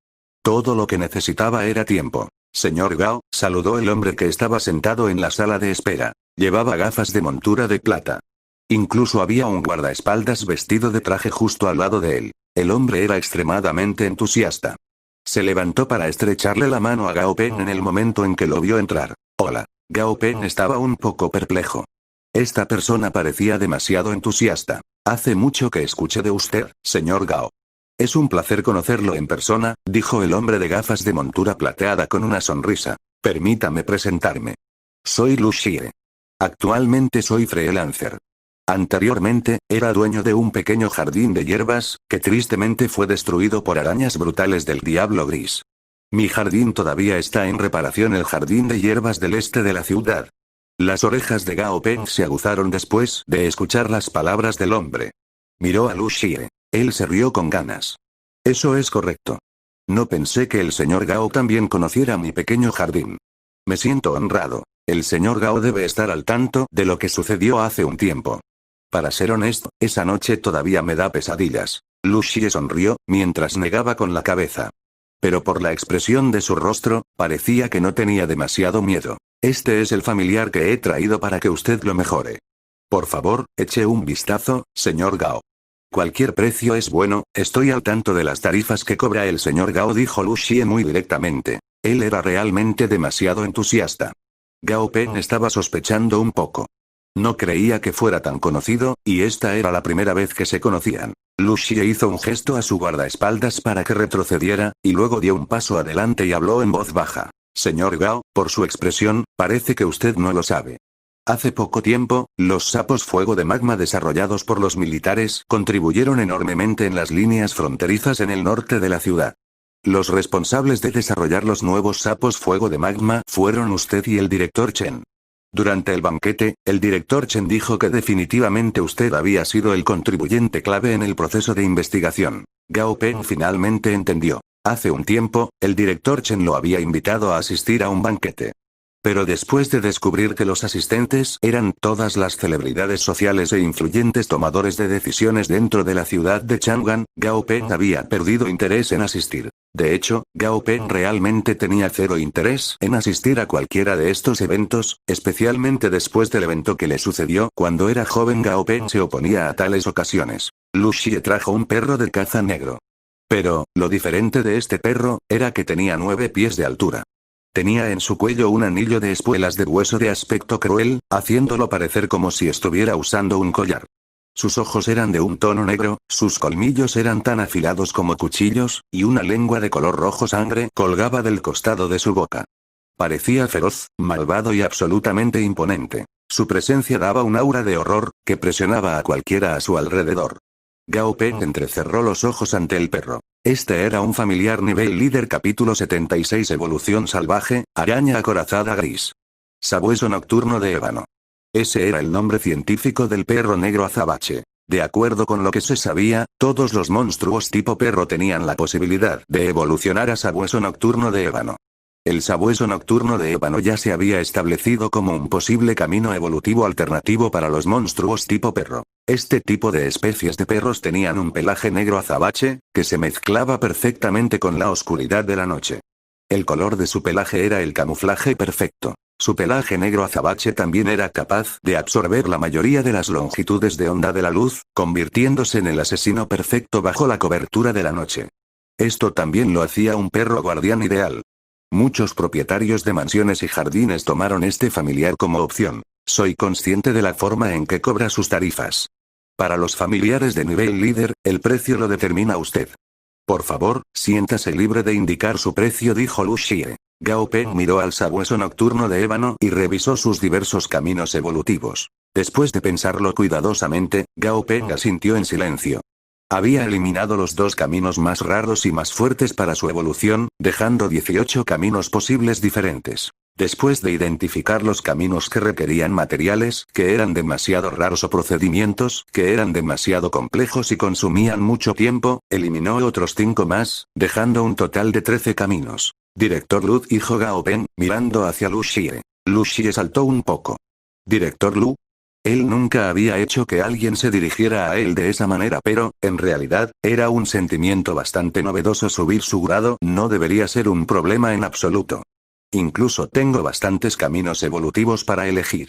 Todo lo que necesitaba era tiempo. Señor Gao, saludó el hombre que estaba sentado en la sala de espera. Llevaba gafas de montura de plata. Incluso había un guardaespaldas vestido de traje justo al lado de él. El hombre era extremadamente entusiasta. Se levantó para estrecharle la mano a Gao Peng en el momento en que lo vio entrar. Hola. Gao Peng estaba un poco perplejo. Esta persona parecía demasiado entusiasta. Hace mucho que escuché de usted, señor Gao. Es un placer conocerlo en persona, dijo el hombre de gafas de montura plateada con una sonrisa. Permítame presentarme. Soy Lu Xie. Actualmente soy freelancer. Anteriormente, era dueño de un pequeño jardín de hierbas, que tristemente fue destruido por arañas brutales del diablo gris. Mi jardín todavía está en reparación, el jardín de hierbas del este de la ciudad. Las orejas de Gao Peng se aguzaron después de escuchar las palabras del hombre. Miró a Lu Xie. Él se rió con ganas. Eso es correcto. No pensé que el señor Gao también conociera mi pequeño jardín. Me siento honrado. El señor Gao debe estar al tanto de lo que sucedió hace un tiempo. Para ser honesto, esa noche todavía me da pesadillas. Lu Xie sonrió, mientras negaba con la cabeza. Pero por la expresión de su rostro, parecía que no tenía demasiado miedo. Este es el familiar que he traído para que usted lo mejore. Por favor, eche un vistazo, señor Gao. Cualquier precio es bueno, estoy al tanto de las tarifas que cobra el señor Gao, dijo Lu Xie muy directamente. Él era realmente demasiado entusiasta. Gao Peng estaba sospechando un poco. No creía que fuera tan conocido, y esta era la primera vez que se conocían. Lu Xie hizo un gesto a su guardaespaldas para que retrocediera, y luego dio un paso adelante y habló en voz baja. Señor Gao, por su expresión, parece que usted no lo sabe. Hace poco tiempo, los sapos fuego de magma desarrollados por los militares contribuyeron enormemente en las líneas fronterizas en el norte de la ciudad. Los responsables de desarrollar los nuevos sapos fuego de magma fueron usted y el director Chen. Durante el banquete, el director Chen dijo que definitivamente usted había sido el contribuyente clave en el proceso de investigación. Gao Peng finalmente entendió. Hace un tiempo, el director Chen lo había invitado a asistir a un banquete. Pero después de descubrir que los asistentes eran todas las celebridades sociales e influyentes tomadores de decisiones dentro de la ciudad de Chang'an, Gao Peng había perdido interés en asistir. De hecho, Gao Peng realmente tenía cero interés en asistir a cualquiera de estos eventos, especialmente después del evento que le sucedió cuando era joven. Gao Peng se oponía a tales ocasiones. Lu Xie trajo un perro de caza negro. Pero, lo diferente de este perro, era que tenía 9 pies de altura. Tenía en su cuello un anillo de espuelas de hueso de aspecto cruel, haciéndolo parecer como si estuviera usando un collar. Sus ojos eran de un tono negro, sus colmillos eran tan afilados como cuchillos, y una lengua de color rojo sangre colgaba del costado de su boca. Parecía feroz, malvado y absolutamente imponente. Su presencia daba un aura de horror, que presionaba a cualquiera a su alrededor. Gao Peng entrecerró los ojos ante el perro. Este era un familiar nivel líder. Capítulo 76. Evolución salvaje, araña acorazada gris. Sabueso nocturno de ébano. Ese era el nombre científico del perro negro azabache. De acuerdo con lo que se sabía, todos los monstruos tipo perro tenían la posibilidad de evolucionar a sabueso nocturno de ébano. El sabueso nocturno de ébano ya se había establecido como un posible camino evolutivo alternativo para los monstruos tipo perro. Este tipo de especies de perros tenían un pelaje negro azabache, que se mezclaba perfectamente con la oscuridad de la noche. El color de su pelaje era el camuflaje perfecto. Su pelaje negro azabache también era capaz de absorber la mayoría de las longitudes de onda de la luz, convirtiéndose en el asesino perfecto bajo la cobertura de la noche. Esto también lo hacía un perro guardián ideal. Muchos propietarios de mansiones y jardines tomaron este familiar como opción. Soy consciente de la forma en que cobra sus tarifas. Para los familiares de nivel líder, el precio lo determina usted. Por favor, siéntase libre de indicar su precio, dijo Lu Xie. Gao Peng miró al sabueso nocturno de ébano y revisó sus diversos caminos evolutivos. Después de pensarlo cuidadosamente, Gao Peng asintió en silencio. Había eliminado los dos caminos más raros y más fuertes para su evolución, dejando 18 caminos posibles diferentes. Después de identificar los caminos que requerían materiales que eran demasiado raros o procedimientos que eran demasiado complejos y consumían mucho tiempo, eliminó otros 5 más, dejando un total de 13 caminos. Director Lu, dijo Gao Peng, mirando hacia Lu Xie. Lu Xie saltó un poco. ¿Director Lu? Él nunca había hecho que alguien se dirigiera a él de esa manera, pero, en realidad, era un sentimiento bastante novedoso. Subir su grado no debería ser un problema en absoluto. Incluso tengo bastantes caminos evolutivos para elegir.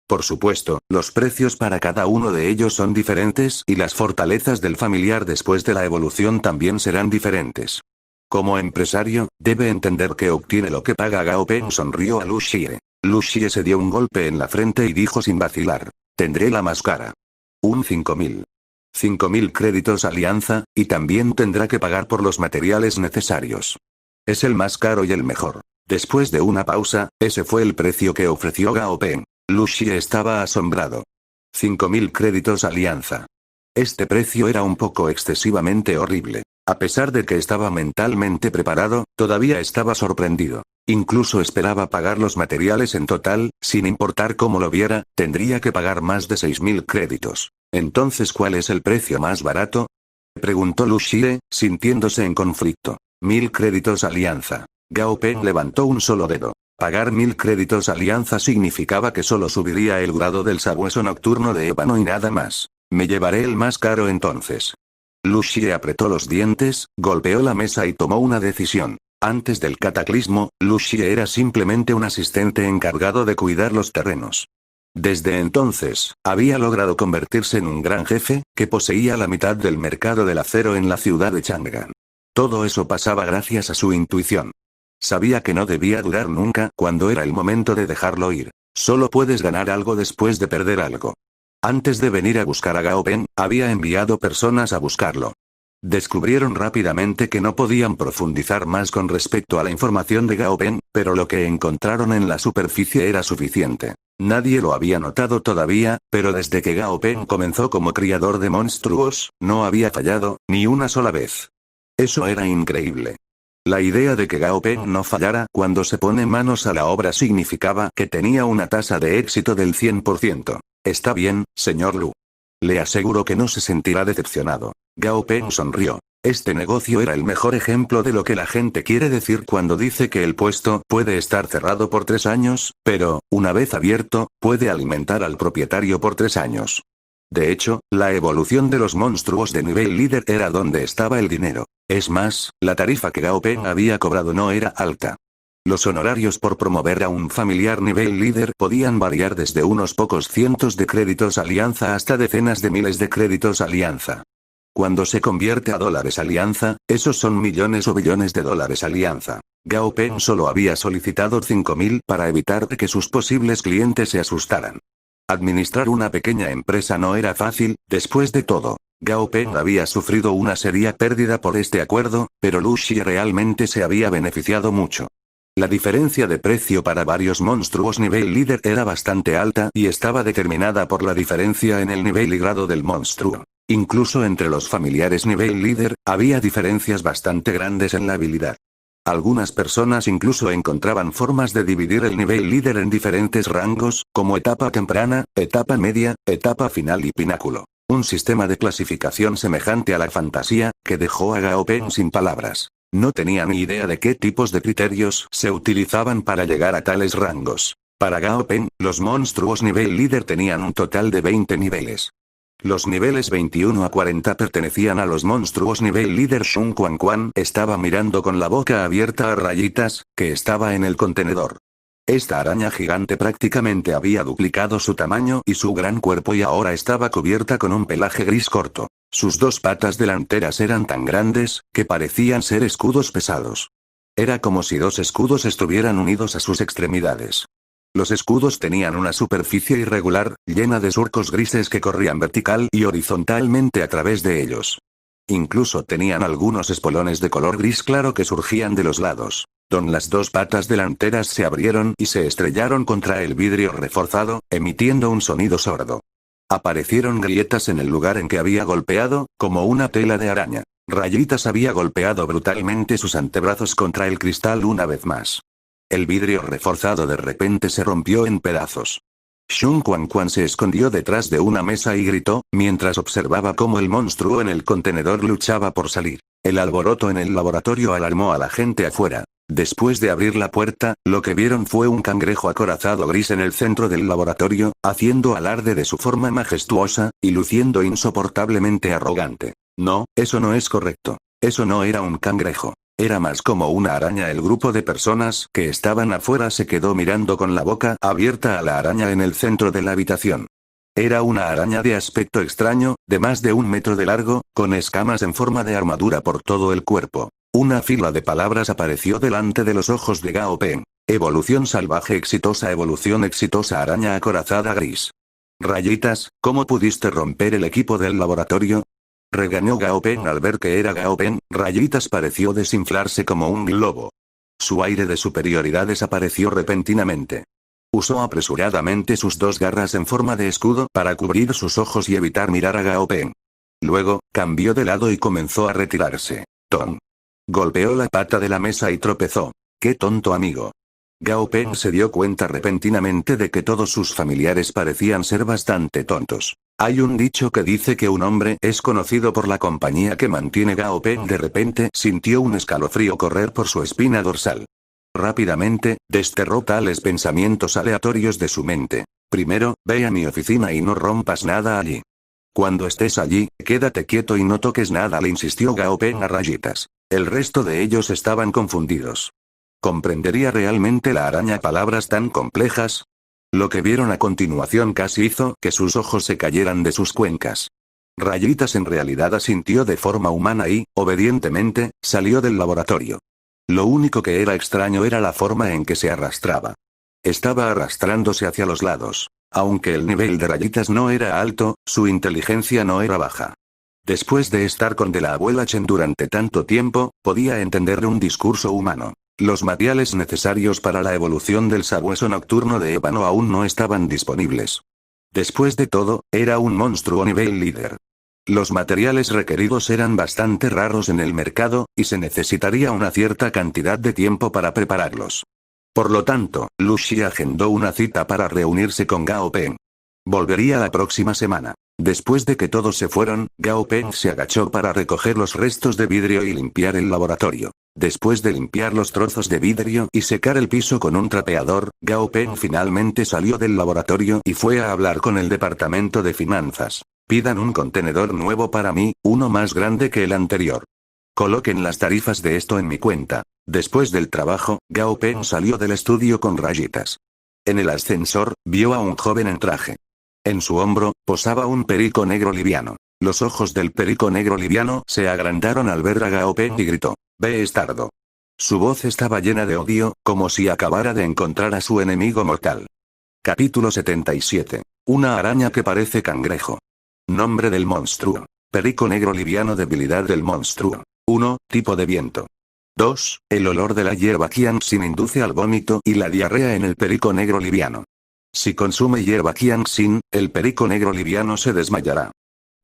Por supuesto, los precios para cada uno de ellos son diferentes y las fortalezas del familiar después de la evolución también serán diferentes. Como empresario, debe entender que obtiene lo que paga. Gao Peng sonrió a Lu Xie. Lu Xie se dio un golpe en la frente y dijo sin vacilar. Tendré la más cara. Un 5.000. 5.000 créditos alianza, y también tendrá que pagar por los materiales necesarios. Es el más caro y el mejor. Después de una pausa, ese fue el precio que ofreció Gao Peng. Lu Xie estaba asombrado. 5.000 créditos alianza. Este precio era un poco excesivamente horrible. A pesar de que estaba mentalmente preparado, todavía estaba sorprendido. Incluso esperaba pagar los materiales en total, sin importar cómo lo viera, tendría que pagar más de 6.000 créditos. Entonces, ¿cuál es el precio más barato? Preguntó Lu Xie, sintiéndose en conflicto. 1.000 créditos alianza. Gao Peng levantó un solo dedo. Pagar 1.000 créditos alianza significaba que solo subiría el grado del sabueso nocturno de ébano y nada más. Me llevaré el más caro entonces. Lu Xie apretó los dientes, golpeó la mesa y tomó una decisión. Antes del cataclismo, Lu Xie era simplemente un asistente encargado de cuidar los terrenos. Desde entonces, había logrado convertirse en un gran jefe, que poseía la mitad del mercado del acero en la ciudad de Chang'an. Todo eso pasaba gracias a su intuición. Sabía que no debía durar nunca cuando era el momento de dejarlo ir. Solo puedes ganar algo después de perder algo. Antes de venir a buscar a Gao Peng, había enviado personas a buscarlo. Descubrieron rápidamente que no podían profundizar más con respecto a la información de Gao Peng, pero lo que encontraron en la superficie era suficiente. Nadie lo había notado todavía, pero desde que Gao Peng comenzó como criador de monstruos, no había fallado, ni una sola vez. Eso era increíble. La idea de que Gao Peng no fallara cuando se pone manos a la obra significaba que tenía una tasa de éxito del 100%. Está bien, señor Lu. Le aseguro que no se sentirá decepcionado. Gao Peng sonrió. Este negocio era el mejor ejemplo de lo que la gente quiere decir cuando dice que el puesto puede estar cerrado por 3 años, pero, una vez abierto, puede alimentar al propietario por 3 años. De hecho, la evolución de los monstruos de nivel líder era donde estaba el dinero. Es más, la tarifa que Gao Peng había cobrado no era alta. Los honorarios por promover a un familiar nivel líder podían variar desde unos pocos cientos de créditos alianza hasta decenas de miles de créditos alianza. Cuando se convierte a dólares alianza, esos son millones o billones de dólares alianza. Gao Peng solo había solicitado 5.000 para evitar que sus posibles clientes se asustaran. Administrar una pequeña empresa no era fácil, después de todo. Gao Peng había sufrido una seria pérdida por este acuerdo, pero Lu Xie realmente se había beneficiado mucho. La diferencia de precio para varios monstruos nivel líder era bastante alta y estaba determinada por la diferencia en el nivel y grado del monstruo. Incluso entre los familiares nivel líder, había diferencias bastante grandes en la habilidad. Algunas personas incluso encontraban formas de dividir el nivel líder en diferentes rangos, como etapa temprana, etapa media, etapa final y pináculo. Un sistema de clasificación semejante a la fantasía, que dejó a Gao Peng sin palabras. No tenía ni idea de qué tipos de criterios se utilizaban para llegar a tales rangos. Para Gao Peng, los monstruos nivel líder tenían un total de 20 niveles. Los niveles 21 a 40 pertenecían a los monstruos nivel líder. Shun Quan Quan estaba mirando con la boca abierta a Rayitas, que estaba en el contenedor. Esta araña gigante prácticamente había duplicado su tamaño y su gran cuerpo y ahora estaba cubierta con un pelaje gris corto. Sus dos patas delanteras eran tan grandes, que parecían ser escudos pesados. Era como si dos escudos estuvieran unidos a sus extremidades. Los escudos tenían una superficie irregular, llena de surcos grises que corrían vertical y horizontalmente a través de ellos. Incluso tenían algunos espolones de color gris claro que surgían de los lados. Las dos patas delanteras se abrieron y se estrellaron contra el vidrio reforzado, emitiendo un sonido sordo. Aparecieron grietas en el lugar en que había golpeado, como una tela de araña. Rayitas había golpeado brutalmente sus antebrazos contra el cristal una vez más. El vidrio reforzado de repente se rompió en pedazos. Shun Quan Quan se escondió detrás de una mesa y gritó, mientras observaba cómo el monstruo en el contenedor luchaba por salir. El alboroto en el laboratorio alarmó a la gente afuera. Después de abrir la puerta, lo que vieron fue un cangrejo acorazado gris en el centro del laboratorio, haciendo alarde de su forma majestuosa, y luciendo insoportablemente arrogante. No, eso no es correcto. Eso no era un cangrejo. Era más como una araña. El grupo de personas que estaban afuera se quedó mirando con la boca abierta a la araña en el centro de la habitación. Era una araña de aspecto extraño, de más de 1 metro de largo, con escamas en forma de armadura por todo el cuerpo. Una fila de palabras apareció delante de los ojos de Gao Peng. Evolución salvaje exitosa, evolución exitosa, araña acorazada gris. Rayitas, ¿cómo pudiste romper el equipo del laboratorio? Regañó Gao Peng al ver que era Gao Peng. Rayitas pareció desinflarse como un globo. Su aire de superioridad desapareció repentinamente. Usó apresuradamente sus dos garras en forma de escudo para cubrir sus ojos y evitar mirar a Gao Peng. Luego, cambió de lado y comenzó a retirarse. Tom. Golpeó la pata de la mesa y tropezó. ¡Qué tonto amigo! Gao Peng se dio cuenta repentinamente de que todos sus familiares parecían ser bastante tontos. Hay un dicho que dice que un hombre es conocido por la compañía que mantiene. Gao Peng de repente sintió un escalofrío correr por su espina dorsal. Rápidamente, desterró tales pensamientos aleatorios de su mente. Primero, ve a mi oficina y no rompas nada allí. Cuando estés allí, quédate quieto y no toques nada, le insistió Gao Peng a Rayitas. El resto de ellos estaban confundidos. ¿Comprendería realmente la araña palabras tan complejas? Lo que vieron a continuación casi hizo que sus ojos se cayeran de sus cuencas. Rayitas en realidad asintió de forma humana y, obedientemente, salió del laboratorio. Lo único que era extraño era la forma en que se arrastraba. Estaba arrastrándose hacia los lados. Aunque el nivel de Rayitas no era alto, su inteligencia no era baja. Después de estar con de la abuela Chen durante tanto tiempo, podía entender un discurso humano. Los materiales necesarios para la evolución del sabueso nocturno de ébano aún no estaban disponibles. Después de todo, era un monstruo nivel líder. Los materiales requeridos eran bastante raros en el mercado, y se necesitaría una cierta cantidad de tiempo para prepararlos. Por lo tanto, Lu Xi agendó una cita para reunirse con Gao Peng. Volvería la próxima semana. Después de que todos se fueron, Gao Peng se agachó para recoger los restos de vidrio y limpiar el laboratorio. Después de limpiar los trozos de vidrio y secar el piso con un trapeador, Gao Peng finalmente salió del laboratorio y fue a hablar con el departamento de finanzas. Pidan un contenedor nuevo para mí, uno más grande que el anterior. Coloquen las tarifas de esto en mi cuenta. Después del trabajo, Gao Peng salió del estudio con Rayitas. En el ascensor, vio a un joven en traje. En su hombro, posaba un perico negro liviano. Los ojos del perico negro liviano se agrandaron al ver a Gao Peng y gritó: «Bastardo». Su voz estaba llena de odio, como si acabara de encontrar a su enemigo mortal. Capítulo 77. Una araña que parece cangrejo. Nombre del monstruo. Perico negro liviano. Debilidad del monstruo. 1. Tipo de viento. 2. El olor de la hierba Qianxin induce al vómito y la diarrea en el perico negro liviano. Si consume hierba Qianxin, el perico negro liviano se desmayará.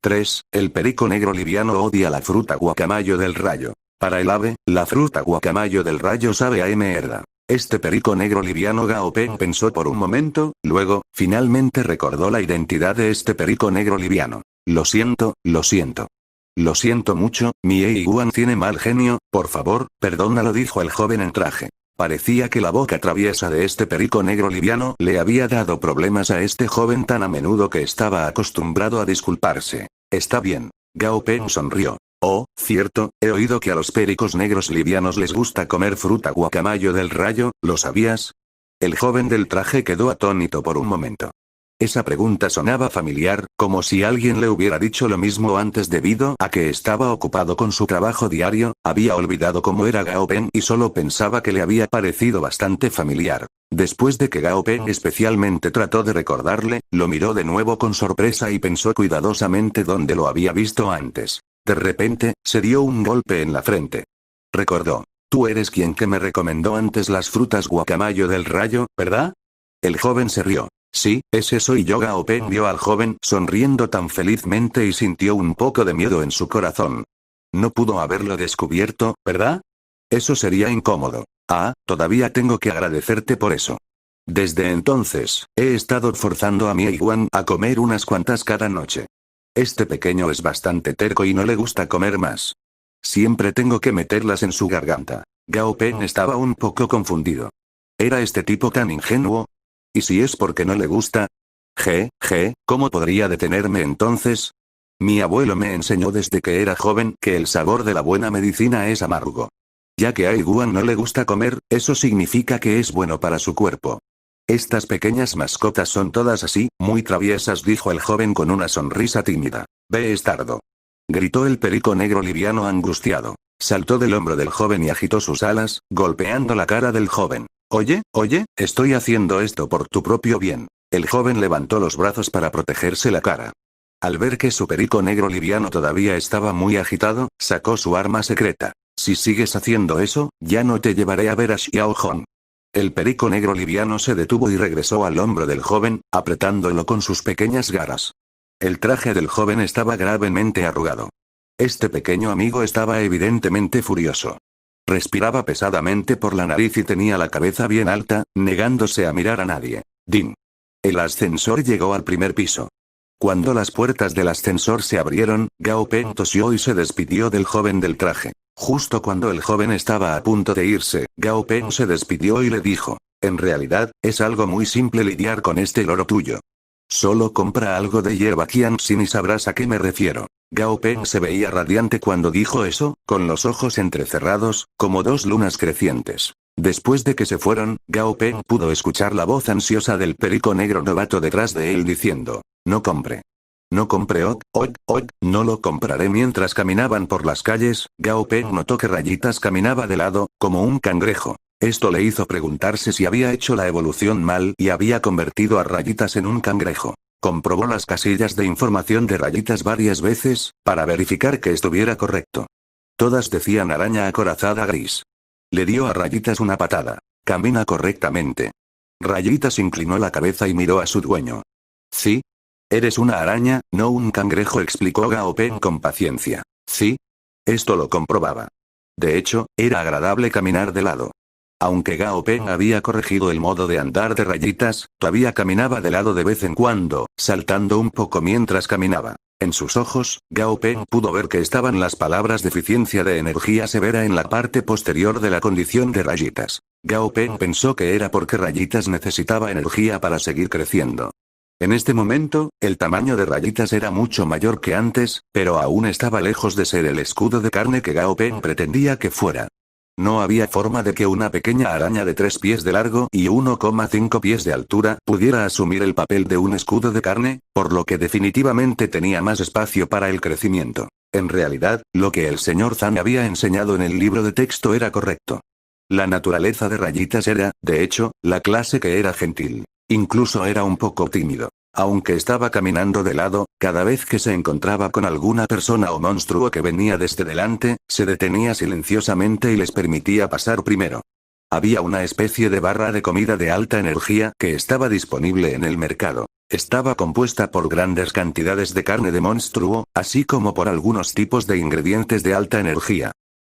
3. El perico negro liviano odia la fruta guacamayo del rayo. Para el ave, la fruta guacamayo del rayo sabe a mierda. Este perico negro liviano. Gao Peng pensó por un momento, luego, finalmente recordó la identidad de este perico negro liviano. Lo siento, lo siento. Lo siento mucho, mi Eiguan tiene mal genio, por favor, perdónalo, dijo el joven en traje. Parecía que la boca traviesa de este perico negro liviano le había dado problemas a este joven tan a menudo que estaba acostumbrado a disculparse. Está bien. Gao Peng sonrió. Oh, cierto, he oído que a los pericos negros livianos les gusta comer fruta guacamayo del rayo, ¿lo sabías? El joven del traje quedó atónito por un momento. Esa pregunta sonaba familiar, como si alguien le hubiera dicho lo mismo antes debido a que estaba ocupado con su trabajo diario, había olvidado cómo era Gao Peng y solo pensaba que le había parecido bastante familiar. Después de que Gao Peng especialmente trató de recordarle, lo miró de nuevo con sorpresa y pensó cuidadosamente dónde lo había visto antes. De repente, se dio un golpe en la frente. Recordó. Tú eres quien que me recomendó antes las frutas guacamayo del rayo, ¿verdad? El joven se rió. Sí, ese soy yo. Gao Peng vio al joven sonriendo tan felizmente y sintió un poco de miedo en su corazón. No pudo haberlo descubierto, ¿verdad? Eso sería incómodo. Ah, todavía tengo que agradecerte por eso. Desde entonces, he estado forzando a mi Eiguan a comer unas cuantas cada noche. Este pequeño es bastante terco y no le gusta comer más. Siempre tengo que meterlas en su garganta. Gao Peng estaba un poco confundido. ¿Era este tipo tan ingenuo? ¿Y si es porque no le gusta? ¿Cómo podría detenerme entonces? Mi abuelo me enseñó desde que era joven que el sabor de la buena medicina es amargo. Ya que a Eiguan no le gusta comer, eso significa que es bueno para su cuerpo. Estas pequeñas mascotas son todas así, muy traviesas, dijo el joven con una sonrisa tímida. Bastardo. Gritó el perico negro liviano angustiado. Saltó del hombro del joven y agitó sus alas, golpeando la cara del joven. Oye, estoy haciendo esto por tu propio bien. El joven levantó los brazos para protegerse la cara. Al ver que su perico negro liviano todavía estaba muy agitado, sacó su arma secreta. Si sigues haciendo eso, ya no te llevaré a ver a Xiao Hong. El perico negro liviano se detuvo y regresó al hombro del joven, apretándolo con sus pequeñas garras. El traje del joven estaba gravemente arrugado. Este pequeño amigo estaba evidentemente furioso. Respiraba pesadamente por la nariz y tenía la cabeza bien alta, negándose a mirar a nadie. Din. El ascensor llegó al primer piso. Cuando las puertas del ascensor se abrieron, Gao Peng tosió y se despidió del joven del traje. Justo cuando el joven estaba a punto de irse, Gao Peng se despidió y le dijo. En realidad, es algo muy simple lidiar con este loro tuyo. Solo compra algo de hierba Qianxin y sabrás a qué me refiero. Gao Peng se veía radiante cuando dijo eso, con los ojos entrecerrados, como dos lunas crecientes. Después de que se fueron, Gao Peng pudo escuchar la voz ansiosa del perico negro novato detrás de él diciendo, no compre. No compre, no lo compraré. Mientras caminaban por las calles, Gao Peng notó que Rayitas caminaba de lado, como un cangrejo. Esto le hizo preguntarse si había hecho la evolución mal y había convertido a Rayitas en un cangrejo. Comprobó las casillas de información de Rayitas varias veces, para verificar que estuviera correcto. Todas decían araña acorazada gris. Le dio a Rayitas una patada. Camina correctamente. Rayitas inclinó la cabeza y miró a su dueño. ¿Sí? Eres una araña, no un cangrejo, explicó Gao Peng con paciencia. Sí. Esto lo comprobaba. De hecho, era agradable caminar de lado. Aunque Gao Peng había corregido el modo de andar de Rayitas, todavía caminaba de lado de vez en cuando, saltando un poco mientras caminaba. En sus ojos, Gao Peng pudo ver que estaban las palabras deficiencia de energía severa en la parte posterior de la condición de Rayitas. Gao Peng pensó que era porque Rayitas necesitaba energía para seguir creciendo. En este momento, el tamaño de Rayitas era mucho mayor que antes, pero aún estaba lejos de ser el escudo de carne que Gao Peng pretendía que fuera. No había forma de que una pequeña araña de 3 pies de largo y 1,5 pies de altura pudiera asumir el papel de un escudo de carne, por lo que definitivamente tenía más espacio para el crecimiento. En realidad, lo que el señor Zhang había enseñado en el libro de texto era correcto. La naturaleza de Rayitas era, de hecho, la clase que era gentil. Incluso era un poco tímido. Aunque estaba caminando de lado, cada vez que se encontraba con alguna persona o monstruo que venía desde delante, se detenía silenciosamente y les permitía pasar primero. Había una especie de barra de comida de alta energía que estaba disponible en el mercado. Estaba compuesta por grandes cantidades de carne de monstruo, así como por algunos tipos de ingredientes de alta energía.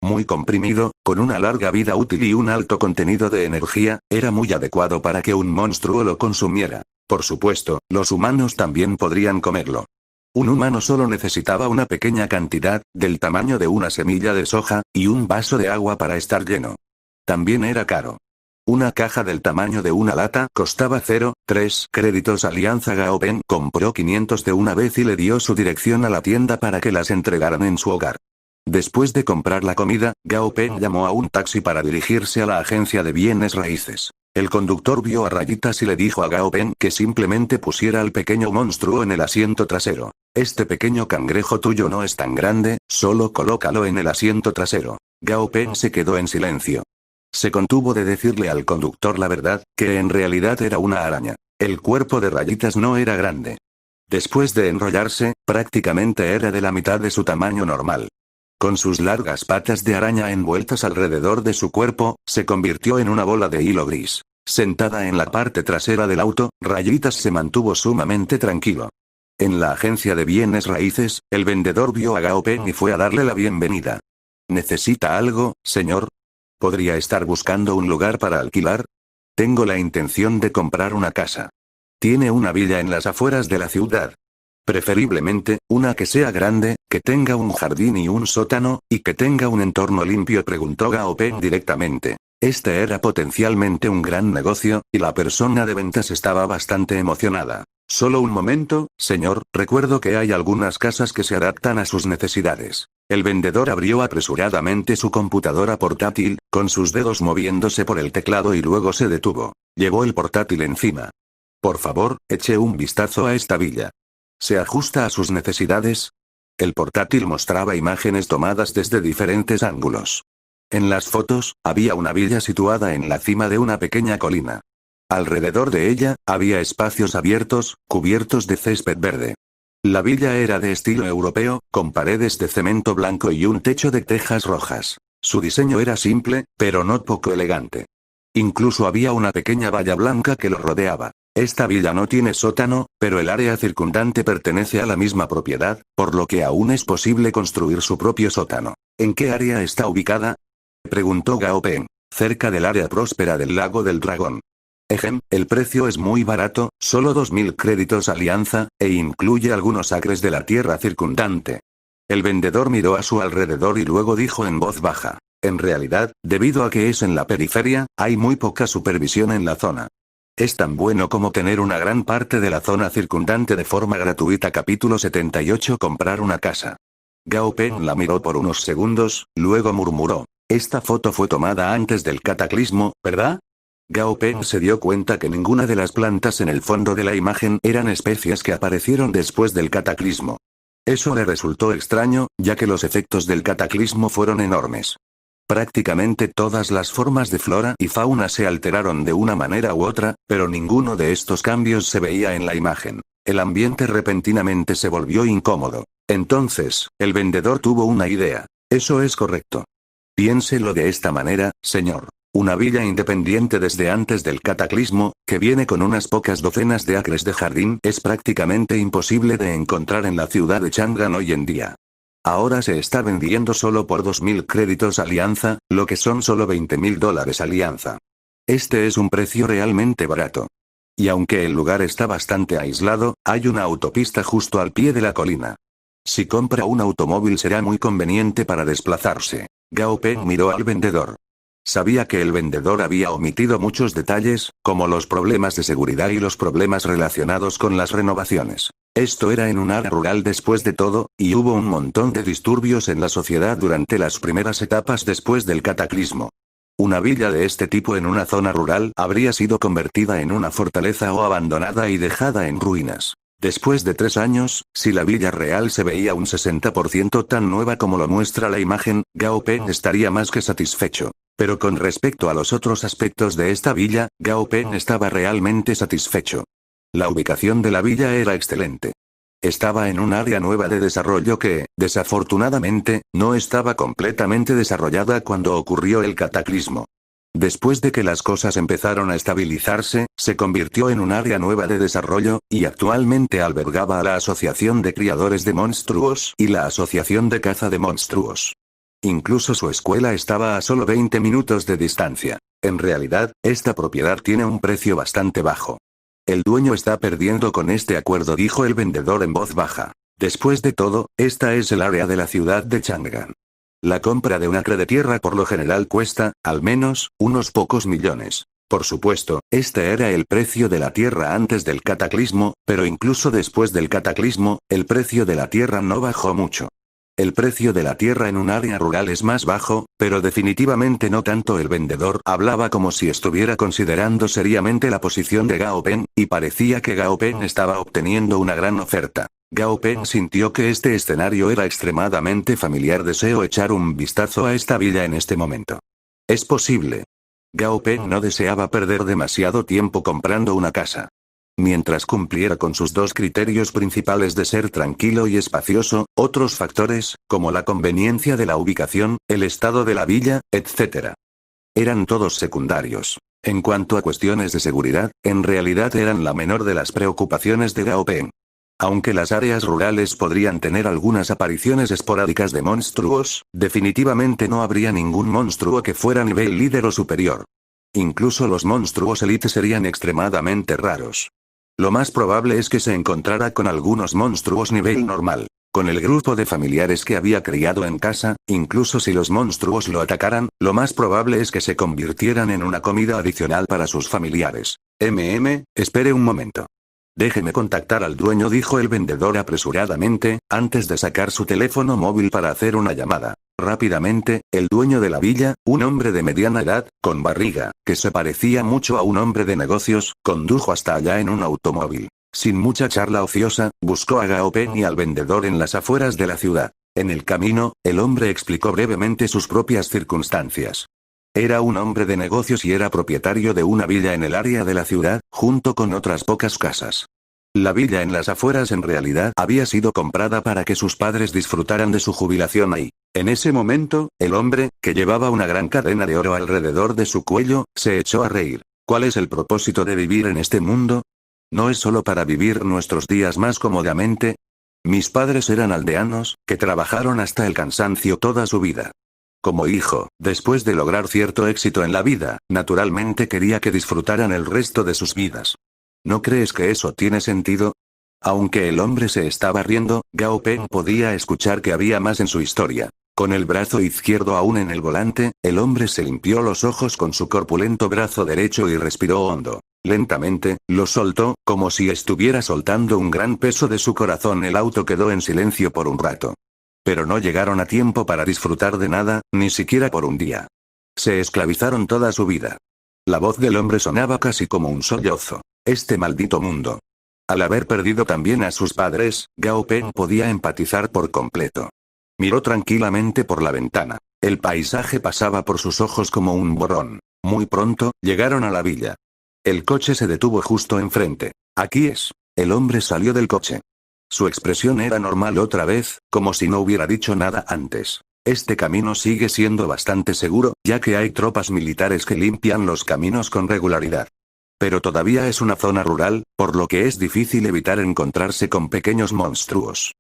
Muy comprimido, con una larga vida útil y un alto contenido de energía, era muy adecuado para que un monstruo lo consumiera. Por supuesto, los humanos también podrían comerlo. Un humano solo necesitaba una pequeña cantidad, del tamaño de una semilla de soja, y un vaso de agua para estar lleno. También era caro. Una caja del tamaño de una lata costaba 0,3 créditos. Alianza. Gao Peng compró 500 de una vez y le dio su dirección a la tienda para que las entregaran en su hogar. Después de comprar la comida, Gao Peng llamó a un taxi para dirigirse a la agencia de bienes raíces. El conductor vio a Rayitas y le dijo a Gao Peng que simplemente pusiera al pequeño monstruo en el asiento trasero. Este pequeño cangrejo tuyo no es tan grande, solo colócalo en el asiento trasero. Gao Peng se quedó en silencio. Se contuvo de decirle al conductor la verdad, que en realidad era una araña. El cuerpo de Rayitas no era grande. Después de enrollarse, prácticamente era de la mitad de su tamaño normal. Con sus largas patas de araña envueltas alrededor de su cuerpo, se convirtió en una bola de hilo gris. Sentada en la parte trasera del auto, Rayitas se mantuvo sumamente tranquilo. En la agencia de bienes raíces, el vendedor vio a Gao Peng y fue a darle la bienvenida. ¿Necesita algo, señor? ¿Podría estar buscando un lugar para alquilar? Tengo la intención de comprar una casa. Tiene una villa en las afueras de la ciudad. Preferiblemente, una que sea grande, que tenga un jardín y un sótano, y que tenga un entorno limpio, preguntó Gao Peng directamente. Este era potencialmente un gran negocio, y la persona de ventas estaba bastante emocionada. Solo un momento, señor, recuerdo que hay algunas casas que se adaptan a sus necesidades. El vendedor abrió apresuradamente su computadora portátil, con sus dedos moviéndose por el teclado y luego se detuvo. Llevó el portátil encima. Por favor, eche un vistazo a esta villa. ¿Se ajusta a sus necesidades? El portátil mostraba imágenes tomadas desde diferentes ángulos. En las fotos, había una villa situada en la cima de una pequeña colina. Alrededor de ella, había espacios abiertos, cubiertos de césped verde. La villa era de estilo europeo, con paredes de cemento blanco y un techo de tejas rojas. Su diseño era simple, pero no poco elegante. Incluso había una pequeña valla blanca que lo rodeaba. Esta villa no tiene sótano, pero el área circundante pertenece a la misma propiedad, por lo que aún es posible construir su propio sótano. ¿En qué área está ubicada? Preguntó Gao Peng. Cerca del área próspera del lago del dragón. El precio es muy barato, solo 2000 créditos alianza, e incluye algunos acres de la tierra circundante. El vendedor miró a su alrededor y luego dijo en voz baja. En realidad, debido a que es en la periferia, hay muy poca supervisión en la zona. Es tan bueno como tener una gran parte de la zona circundante de forma gratuita. Capítulo 78. Comprar una casa. Gao Peng la miró por unos segundos, luego murmuró. Esta foto fue tomada antes del cataclismo, ¿verdad? Gao Peng se dio cuenta que ninguna de las plantas en el fondo de la imagen eran especies que aparecieron después del cataclismo. Eso le resultó extraño, ya que los efectos del cataclismo fueron enormes. Prácticamente todas las formas de flora y fauna se alteraron de una manera u otra, pero ninguno de estos cambios se veía en la imagen. El ambiente repentinamente se volvió incómodo. Entonces, el vendedor tuvo una idea. Eso es correcto. Piénselo de esta manera, señor. Una villa independiente desde antes del cataclismo, que viene con unas pocas docenas de acres de jardín, es prácticamente imposible de encontrar en la ciudad de Chang'an hoy en día. Ahora se está vendiendo solo por 2000 créditos alianza, lo que son solo $20.000 alianza. Este es un precio realmente barato. Y aunque el lugar está bastante aislado, hay una autopista justo al pie de la colina. Si compra un automóvil será muy conveniente para desplazarse. Gao Peng miró al vendedor. Sabía que el vendedor había omitido muchos detalles, como los problemas de seguridad y los problemas relacionados con las renovaciones. Esto era en un área rural después de todo, y hubo un montón de disturbios en la sociedad durante las primeras etapas después del cataclismo. Una villa de este tipo en una zona rural habría sido convertida en una fortaleza o abandonada y dejada en ruinas. Después de 3 años, si la villa real se veía un 60% tan nueva como lo muestra la imagen, Gao Peng estaría más que satisfecho. Pero con respecto a los otros aspectos de esta villa, Gao Peng estaba realmente satisfecho. La ubicación de la villa era excelente. Estaba en un área nueva de desarrollo que, desafortunadamente, no estaba completamente desarrollada cuando ocurrió el cataclismo. Después de que las cosas empezaron a estabilizarse, se convirtió en un área nueva de desarrollo, y actualmente albergaba a la Asociación de Criadores de Monstruos y la Asociación de Caza de Monstruos. Incluso su escuela estaba a solo 20 minutos de distancia. En realidad, esta propiedad tiene un precio bastante bajo. El dueño está perdiendo con este acuerdo, dijo el vendedor en voz baja. Después de todo, esta es el área de la ciudad de Chang'an. La compra de un acre de tierra por lo general cuesta, al menos, unos pocos millones. Por supuesto, este era el precio de la tierra antes del cataclismo, pero incluso después del cataclismo, el precio de la tierra no bajó mucho. El precio de la tierra en un área rural es más bajo, pero definitivamente no tanto. El vendedor hablaba como si estuviera considerando seriamente la posición de Gao Peng, y parecía que Gao Peng estaba obteniendo una gran oferta. Gao Peng sintió que este escenario era extremadamente familiar. Deseo echar un vistazo a esta villa en este momento. Es posible. Gao Peng no deseaba perder demasiado tiempo comprando una casa. Mientras cumpliera con sus dos criterios principales de ser tranquilo y espacioso, otros factores, como la conveniencia de la ubicación, el estado de la villa, etc., eran todos secundarios. En cuanto a cuestiones de seguridad, en realidad eran la menor de las preocupaciones de Gao Peng. Aunque las áreas rurales podrían tener algunas apariciones esporádicas de monstruos, definitivamente no habría ningún monstruo que fuera nivel líder o superior. Incluso los monstruos elite serían extremadamente raros. Lo más probable es que se encontrara con algunos monstruos nivel normal. Con el grupo de familiares que había criado en casa, incluso si los monstruos lo atacaran, lo más probable es que se convirtieran en una comida adicional para sus familiares. Espere un momento. Déjeme contactar al dueño, dijo el vendedor apresuradamente, antes de sacar su teléfono móvil para hacer una llamada. Rápidamente, el dueño de la villa, un hombre de mediana edad, con barriga, que se parecía mucho a un hombre de negocios, condujo hasta allá en un automóvil. Sin mucha charla ociosa, buscó a Gao Peng y al vendedor en las afueras de la ciudad. En el camino, el hombre explicó brevemente sus propias circunstancias. Era un hombre de negocios y era propietario de una villa en el área de la ciudad, junto con otras pocas casas. La villa en las afueras en realidad había sido comprada para que sus padres disfrutaran de su jubilación ahí. En ese momento, el hombre, que llevaba una gran cadena de oro alrededor de su cuello, se echó a reír. ¿Cuál es el propósito de vivir en este mundo? ¿No es solo para vivir nuestros días más cómodamente? Mis padres eran aldeanos, que trabajaron hasta el cansancio toda su vida. Como hijo, después de lograr cierto éxito en la vida, naturalmente quería que disfrutaran el resto de sus vidas. ¿No crees que eso tiene sentido? Aunque el hombre se estaba riendo, Gao Peng podía escuchar que había más en su historia. Con el brazo izquierdo aún en el volante, el hombre se limpió los ojos con su corpulento brazo derecho y respiró hondo. Lentamente, lo soltó, como si estuviera soltando un gran peso de su corazón. El auto quedó en silencio por un rato. Pero no llegaron a tiempo para disfrutar de nada, ni siquiera por un día. Se esclavizaron toda su vida. La voz del hombre sonaba casi como un sollozo. Este maldito mundo. Al haber perdido también a sus padres, Gao Peng podía empatizar por completo. Miró tranquilamente por la ventana. El paisaje pasaba por sus ojos como un borrón. Muy pronto, llegaron a la villa. El coche se detuvo justo enfrente. Aquí es. El hombre salió del coche. Su expresión era normal otra vez, como si no hubiera dicho nada antes. Este camino sigue siendo bastante seguro, ya que hay tropas militares que limpian los caminos con regularidad. Pero todavía es una zona rural, por lo que es difícil evitar encontrarse con pequeños monstruos.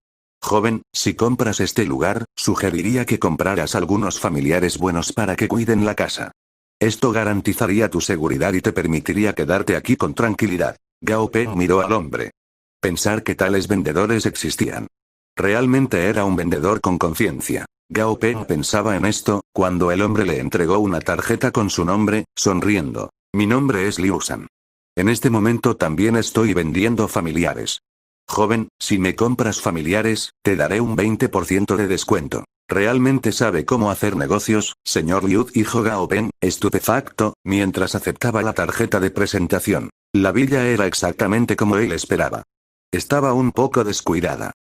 Joven, si compras este lugar, sugeriría que compraras algunos familiares buenos para que cuiden la casa. Esto garantizaría tu seguridad y te permitiría quedarte aquí con tranquilidad. Gao Peng miró al hombre. Pensar que tales vendedores existían. Realmente era un vendedor con conciencia. Gao Peng pensaba en esto, cuando el hombre le entregó una tarjeta con su nombre, sonriendo. Mi nombre es Liu San. En este momento también estoy vendiendo familiares. Joven, si me compras familiares, te daré un 20% de descuento. ¿Realmente sabe cómo hacer negocios, señor Liu?, dijo Gao Peng, estupefacto, mientras aceptaba la tarjeta de presentación. La villa era exactamente como él esperaba. Estaba un poco descuidada.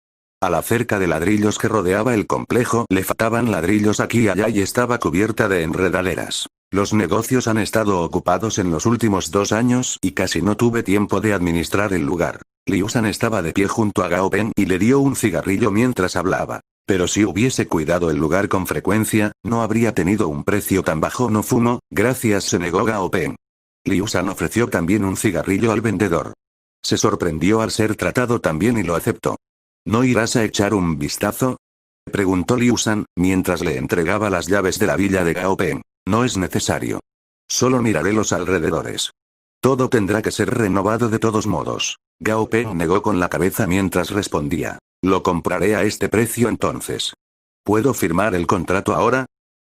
A la cerca de ladrillos que rodeaba el complejo le faltaban ladrillos aquí y allá y estaba cubierta de enredaderas. Los negocios han estado ocupados en los últimos 2 años y casi no tuve tiempo de administrar el lugar. Liu San estaba de pie junto a Gao Peng y le dio un cigarrillo mientras hablaba. Pero si hubiese cuidado el lugar con frecuencia, no habría tenido un precio tan bajo. No fumo, gracias, se negó Gao Peng. Liu San ofreció también un cigarrillo al vendedor. Se sorprendió al ser tratado tan bien y lo aceptó. ¿No irás a echar un vistazo?, preguntó Liu San, mientras le entregaba las llaves de la villa de Gao Peng. No es necesario. Solo miraré los alrededores. Todo tendrá que ser renovado de todos modos. Gao Peng negó con la cabeza mientras respondía. Lo compraré a este precio entonces. ¿Puedo firmar el contrato ahora?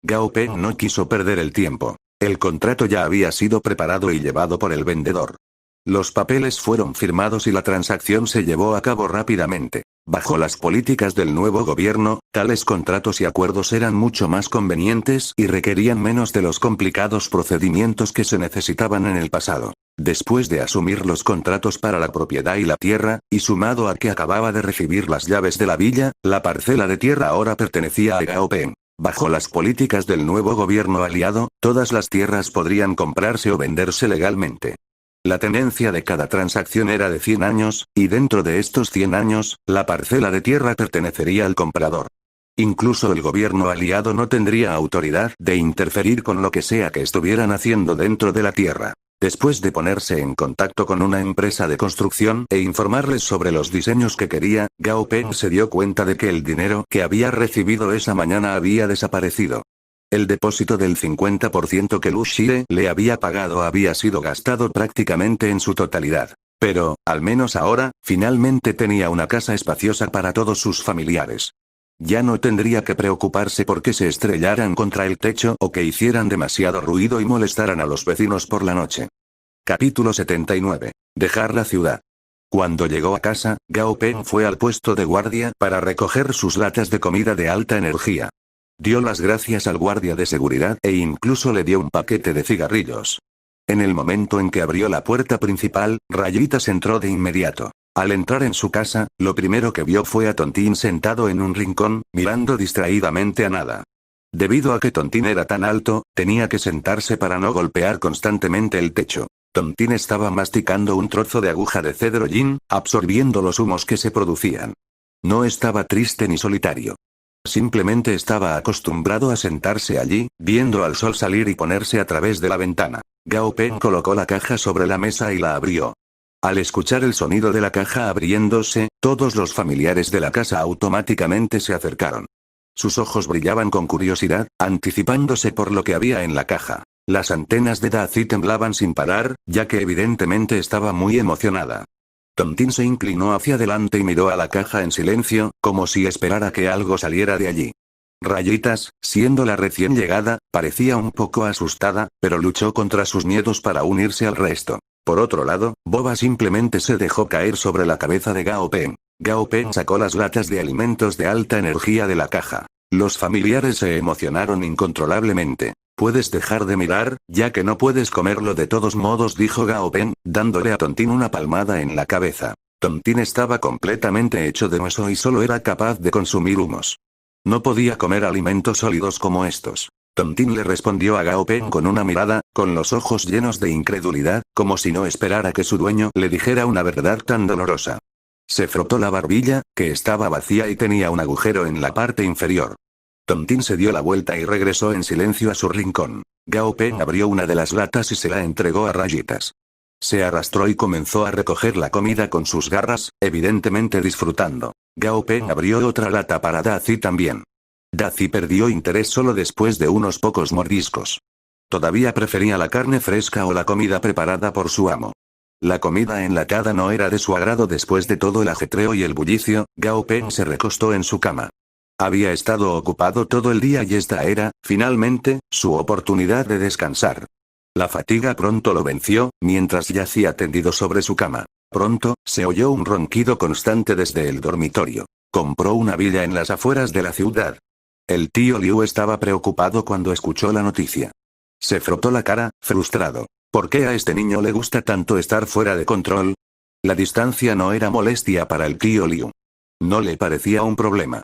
Gao Peng no quiso perder el tiempo. El contrato ya había sido preparado y llevado por el vendedor. Los papeles fueron firmados y la transacción se llevó a cabo rápidamente. Bajo las políticas del nuevo gobierno, tales contratos y acuerdos eran mucho más convenientes y requerían menos de los complicados procedimientos que se necesitaban en el pasado. Después de asumir los contratos para la propiedad y la tierra, y sumado a que acababa de recibir las llaves de la villa, la parcela de tierra ahora pertenecía a Gao Peng. Bajo las políticas del nuevo gobierno aliado, todas las tierras podrían comprarse o venderse legalmente. La tenencia de cada transacción era de 100 años, y dentro de estos 100 años, la parcela de tierra pertenecería al comprador. Incluso el gobierno aliado no tendría autoridad de interferir con lo que sea que estuvieran haciendo dentro de la tierra. Después de ponerse en contacto con una empresa de construcción e informarles sobre los diseños que quería, Gao Peng se dio cuenta de que el dinero que había recibido esa mañana había desaparecido. El depósito del 50% que Lu Xie le había pagado había sido gastado prácticamente en su totalidad. Pero, al menos ahora, finalmente tenía una casa espaciosa para todos sus familiares. Ya no tendría que preocuparse por que se estrellaran contra el techo o que hicieran demasiado ruido y molestaran a los vecinos por la noche. Capítulo 79. Dejar la ciudad. Cuando llegó a casa, Gao Peng fue al puesto de guardia para recoger sus latas de comida de alta energía. Dio las gracias al guardia de seguridad e incluso le dio un paquete de cigarrillos. En el momento en que abrió la puerta principal, Rayitas entró de inmediato. Al entrar en su casa, lo primero que vio fue a Tontín sentado en un rincón, mirando distraídamente a nada. Debido a que Tontín era tan alto, tenía que sentarse para no golpear constantemente el techo. Tontín estaba masticando un trozo de aguja de cedro yin, absorbiendo los humos que se producían. No estaba triste ni solitario. Simplemente estaba acostumbrado a sentarse allí, viendo al sol salir y ponerse a través de la ventana. Gao Peng colocó la caja sobre la mesa y la abrió. Al escuchar el sonido de la caja abriéndose, todos los familiares de la casa automáticamente se acercaron. Sus ojos brillaban con curiosidad, anticipándose por lo que había en la caja. Las antenas de Daisy temblaban sin parar, ya que evidentemente estaba muy emocionada. Tontín se inclinó hacia adelante y miró a la caja en silencio, como si esperara que algo saliera de allí. Rayitas, siendo la recién llegada, parecía un poco asustada, pero luchó contra sus miedos para unirse al resto. Por otro lado, Boba simplemente se dejó caer sobre la cabeza de Gao Peng. Gao Peng sacó las latas de alimentos de alta energía de la caja. Los familiares se emocionaron incontrolablemente. «Puedes dejar de mirar, ya que no puedes comerlo de todos modos», dijo Gao Peng, dándole a Tontín una palmada en la cabeza. Tontín estaba completamente hecho de hueso y solo era capaz de consumir humos. No podía comer alimentos sólidos como estos. Tontín le respondió a Gao Peng con una mirada, con los ojos llenos de incredulidad, como si no esperara que su dueño le dijera una verdad tan dolorosa. Se frotó la barbilla, que estaba vacía y tenía un agujero en la parte inferior. Tontín se dio la vuelta y regresó en silencio a su rincón. Gao Peng abrió una de las latas y se la entregó a Rayitas. Se arrastró y comenzó a recoger la comida con sus garras, evidentemente disfrutando. Gao Peng abrió otra lata para Daisy también. Daisy perdió interés solo después de unos pocos mordiscos. Todavía prefería la carne fresca o la comida preparada por su amo. La comida enlatada no era de su agrado después de todo el ajetreo y el bullicio. Gao Peng se recostó en su cama. Había estado ocupado todo el día y esta era, finalmente, su oportunidad de descansar. La fatiga pronto lo venció, mientras yacía tendido sobre su cama. Pronto, se oyó un ronquido constante desde el dormitorio. Compró una villa en las afueras de la ciudad. El tío Liu estaba preocupado cuando escuchó la noticia. Se frotó la cara, frustrado. ¿Por qué a este niño le gusta tanto estar fuera de control? La distancia no era molestia para el tío Liu. No le parecía un problema.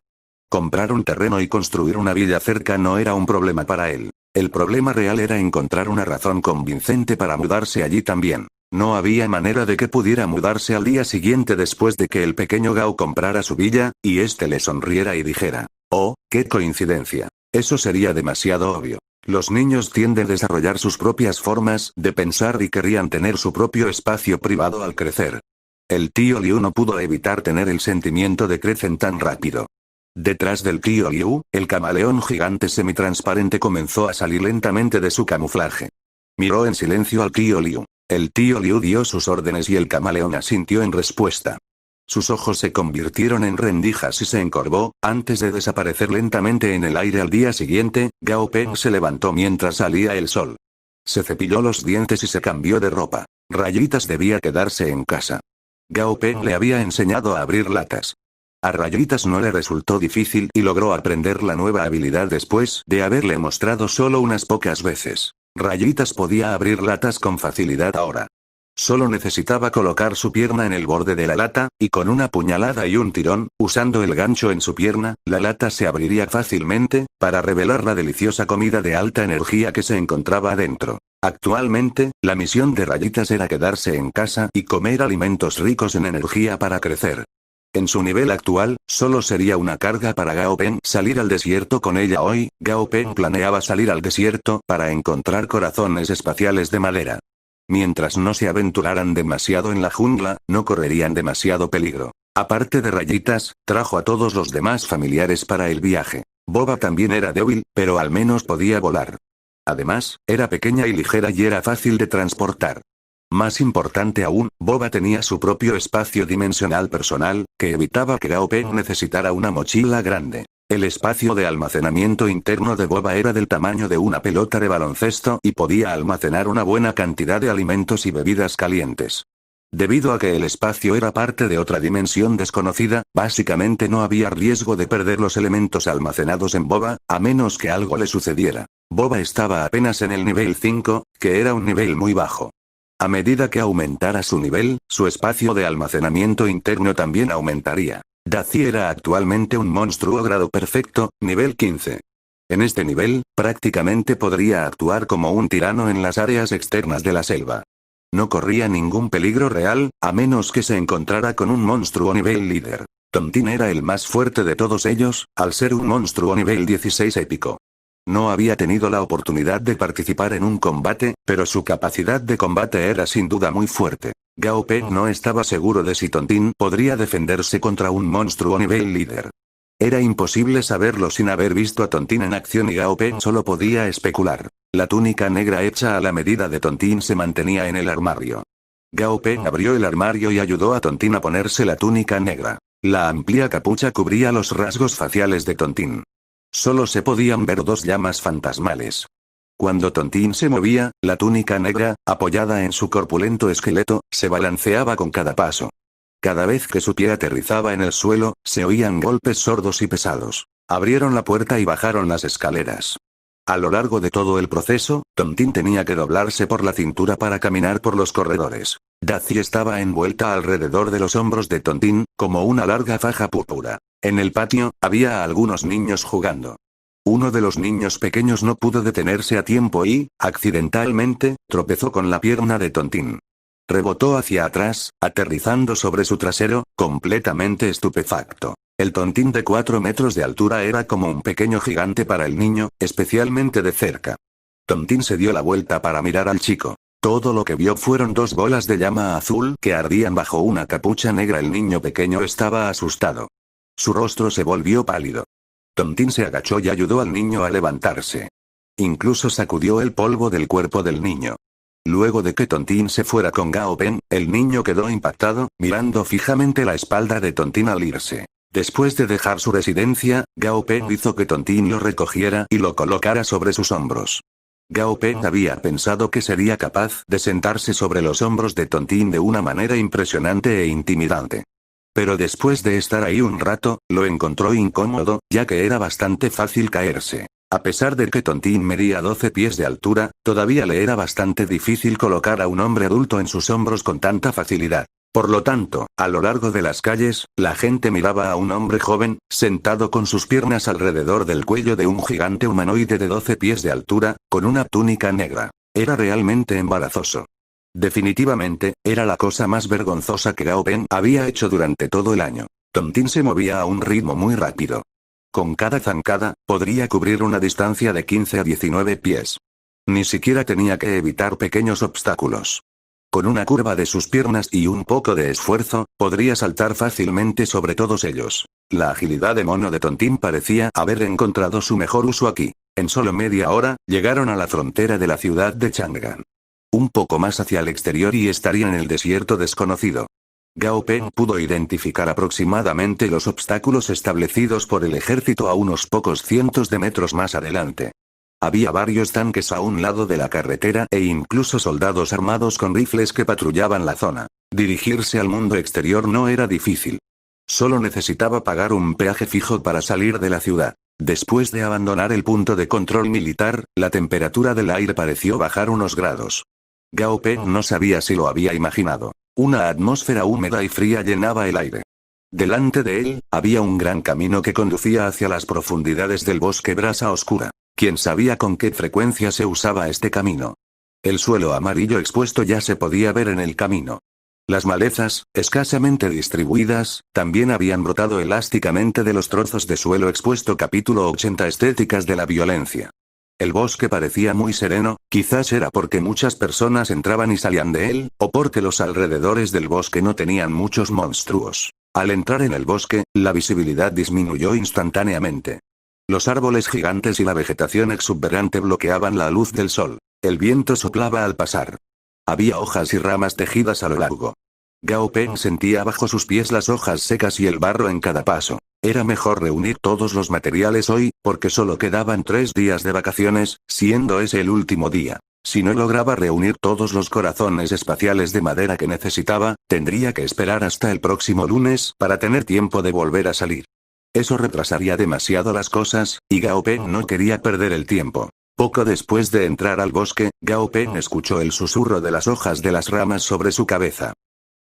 Comprar un terreno y construir una villa cerca no era un problema para él. El problema real era encontrar una razón convincente para mudarse allí también. No había manera de que pudiera mudarse al día siguiente después de que el pequeño Gao comprara su villa, y éste le sonriera y dijera: «Oh, qué coincidencia». Eso sería demasiado obvio. Los niños tienden a desarrollar sus propias formas de pensar y querrían tener su propio espacio privado al crecer. El tío Liu no pudo evitar tener el sentimiento de crecen tan rápido. Detrás del tío Liu, el camaleón gigante semitransparente comenzó a salir lentamente de su camuflaje. Miró en silencio al tío Liu. El tío Liu dio sus órdenes y el camaleón asintió en respuesta. Sus ojos se convirtieron en rendijas y se encorvó, antes de desaparecer lentamente en el aire. Al día siguiente, Gao Peng se levantó mientras salía el sol. Se cepilló los dientes y se cambió de ropa. Rayitas debía quedarse en casa. Gao Peng le había enseñado a abrir latas. A Rayitas no le resultó difícil y logró aprender la nueva habilidad después de haberle mostrado solo unas pocas veces. Rayitas podía abrir latas con facilidad ahora. Solo necesitaba colocar su pierna en el borde de la lata, y con una puñalada y un tirón, usando el gancho en su pierna, la lata se abriría fácilmente, para revelar la deliciosa comida de alta energía que se encontraba adentro. Actualmente, la misión de Rayitas era quedarse en casa y comer alimentos ricos en energía para crecer. En su nivel actual, solo sería una carga para Gao Peng salir al desierto con ella hoy. Gao Peng planeaba salir al desierto para encontrar corazones espaciales de madera. Mientras no se aventuraran demasiado en la jungla, no correrían demasiado peligro. Aparte de Rayitas, trajo a todos los demás familiares para el viaje. Boba también era débil, pero al menos podía volar. Además, era pequeña y ligera y era fácil de transportar. Más importante aún, Boba tenía su propio espacio dimensional personal, que evitaba que Gao Peng necesitara una mochila grande. El espacio de almacenamiento interno de Boba era del tamaño de una pelota de baloncesto y podía almacenar una buena cantidad de alimentos y bebidas calientes. Debido a que el espacio era parte de otra dimensión desconocida, básicamente no había riesgo de perder los elementos almacenados en Boba, a menos que algo le sucediera. Boba estaba apenas en el nivel 5, que era un nivel muy bajo. A medida que aumentara su nivel, su espacio de almacenamiento interno también aumentaría. Daci era actualmente un monstruo grado perfecto, nivel 15. En este nivel, prácticamente podría actuar como un tirano en las áreas externas de la selva. No corría ningún peligro real, a menos que se encontrara con un monstruo nivel líder. Tontín era el más fuerte de todos ellos, al ser un monstruo nivel 16 épico. No había tenido la oportunidad de participar en un combate, pero su capacidad de combate era sin duda muy fuerte. Gao Peng no estaba seguro de si Tontín podría defenderse contra un monstruo nivel líder. Era imposible saberlo sin haber visto a Tontín en acción y Gao Peng solo podía especular. La túnica negra hecha a la medida de Tontín se mantenía en el armario. Gao Peng abrió el armario y ayudó a Tontín a ponerse la túnica negra. La amplia capucha cubría los rasgos faciales de Tontín. Solo se podían ver dos llamas fantasmales. Cuando Tontín se movía, la túnica negra, apoyada en su corpulento esqueleto, se balanceaba con cada paso. Cada vez que su pie aterrizaba en el suelo, se oían golpes sordos y pesados. Abrieron la puerta y bajaron las escaleras. A lo largo de todo el proceso, Tontín tenía que doblarse por la cintura para caminar por los corredores. Daci estaba envuelta alrededor de los hombros de Tontín, como una larga faja púrpura. En el patio, había algunos niños jugando. Uno de los niños pequeños no pudo detenerse a tiempo y, accidentalmente, tropezó con la pierna de Tontín. Rebotó hacia atrás, aterrizando sobre su trasero, completamente estupefacto. El Tontín de 4 metros de altura era como un pequeño gigante para el niño, especialmente de cerca. Tontín se dio la vuelta para mirar al chico. Todo lo que vio fueron dos bolas de llama azul que ardían bajo una capucha negra. El niño pequeño estaba asustado. Su rostro se volvió pálido. Tontín se agachó y ayudó al niño a levantarse. Incluso sacudió el polvo del cuerpo del niño. Luego de que Tontín se fuera con Gao Peng, el niño quedó impactado, mirando fijamente la espalda de Tontín al irse. Después de dejar su residencia, Gao Peng hizo que Tontín lo recogiera y lo colocara sobre sus hombros. Gao Peng había pensado que sería capaz de sentarse sobre los hombros de Tontín de una manera impresionante e intimidante. Pero después de estar ahí un rato, lo encontró incómodo, ya que era bastante fácil caerse. A pesar de que Tontín medía 12 pies de altura, todavía le era bastante difícil colocar a un hombre adulto en sus hombros con tanta facilidad. Por lo tanto, a lo largo de las calles, la gente miraba a un hombre joven, sentado con sus piernas alrededor del cuello de un gigante humanoide de 12 pies de altura, con una túnica negra. Era realmente embarazoso. Definitivamente, era la cosa más vergonzosa que Gao Peng había hecho durante todo el año. Tontín se movía a un ritmo muy rápido. Con cada zancada, podría cubrir una distancia de 15 a 19 pies. Ni siquiera tenía que evitar pequeños obstáculos. Con una curva de sus piernas y un poco de esfuerzo, podría saltar fácilmente sobre todos ellos. La agilidad de mono de Tontín parecía haber encontrado su mejor uso aquí. En solo media hora, llegaron a la frontera de la ciudad de Chang'an. Un poco más hacia el exterior y estarían en el desierto desconocido. Gao Peng pudo identificar aproximadamente los obstáculos establecidos por el ejército a unos pocos cientos de metros más adelante. Había varios tanques a un lado de la carretera e incluso soldados armados con rifles que patrullaban la zona. Dirigirse al mundo exterior no era difícil. Solo necesitaba pagar un peaje fijo para salir de la ciudad. Después de abandonar el punto de control militar, la temperatura del aire pareció bajar unos grados. Gao Peng no sabía si lo había imaginado. Una atmósfera húmeda y fría llenaba el aire. Delante de él, había un gran camino que conducía hacia las profundidades del bosque brasa oscura. ¿Quién sabía con qué frecuencia se usaba este camino? El suelo amarillo expuesto ya se podía ver en el camino. Las malezas, escasamente distribuidas, también habían brotado elásticamente de los trozos de suelo expuesto. Capítulo 80. Estéticas de la violencia. El bosque parecía muy sereno, quizás era porque muchas personas entraban y salían de él, o porque los alrededores del bosque no tenían muchos monstruos. Al entrar en el bosque, la visibilidad disminuyó instantáneamente. Los árboles gigantes y la vegetación exuberante bloqueaban la luz del sol. El viento soplaba al pasar. Había hojas y ramas tejidas a lo largo. Gao Peng sentía bajo sus pies las hojas secas y el barro en cada paso. Era mejor reunir todos los materiales hoy, porque solo quedaban 3 días de vacaciones, siendo ese el último día. Si no lograba reunir todos los corazones espaciales de madera que necesitaba, tendría que esperar hasta el próximo lunes para tener tiempo de volver a salir. Eso retrasaría demasiado las cosas, y Gao Peng no quería perder el tiempo. Poco después de entrar al bosque, Gao Peng escuchó el susurro de las hojas de las ramas sobre su cabeza.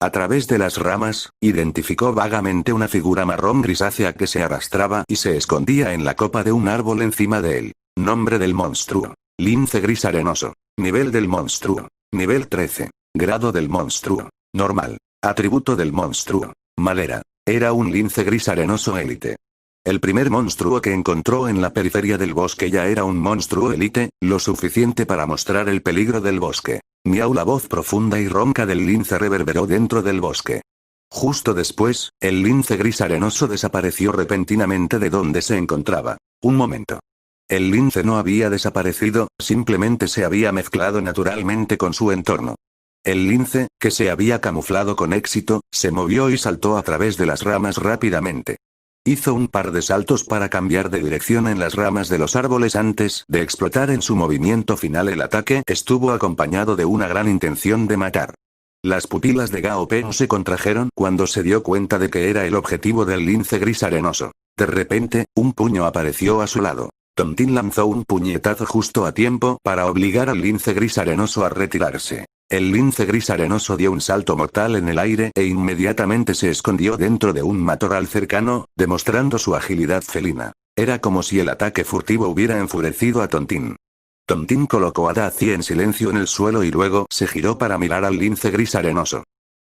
A través de las ramas, identificó vagamente una figura marrón grisácea que se arrastraba y se escondía en la copa de un árbol encima de él. Nombre del monstruo: lince gris arenoso. Nivel del monstruo: nivel 13. Grado del monstruo: normal. Atributo del monstruo: madera. Era un lince gris arenoso élite. El primer monstruo que encontró en la periferia del bosque ya era un monstruo élite, lo suficiente para mostrar el peligro del bosque. Miau. La voz profunda y ronca del lince reverberó dentro del bosque. Justo después, el lince gris arenoso desapareció repentinamente de donde se encontraba. Un momento. El lince no había desaparecido, simplemente se había mezclado naturalmente con su entorno. El lince, que se había camuflado con éxito, se movió y saltó a través de las ramas rápidamente. Hizo un par de saltos para cambiar de dirección en las ramas de los árboles antes de explotar en su movimiento final. El ataque estuvo acompañado de una gran intención de matar. Las pupilas de Gao Peng se contrajeron cuando se dio cuenta de que era el objetivo del lince gris arenoso. De repente, un puño apareció a su lado. Tontín lanzó un puñetazo justo a tiempo para obligar al lince gris arenoso a retirarse. El lince gris arenoso dio un salto mortal en el aire e inmediatamente se escondió dentro de un matorral cercano, demostrando su agilidad felina. Era como si el ataque furtivo hubiera enfurecido a Tontín. Tontín colocó a Daci en silencio en el suelo y luego se giró para mirar al lince gris arenoso.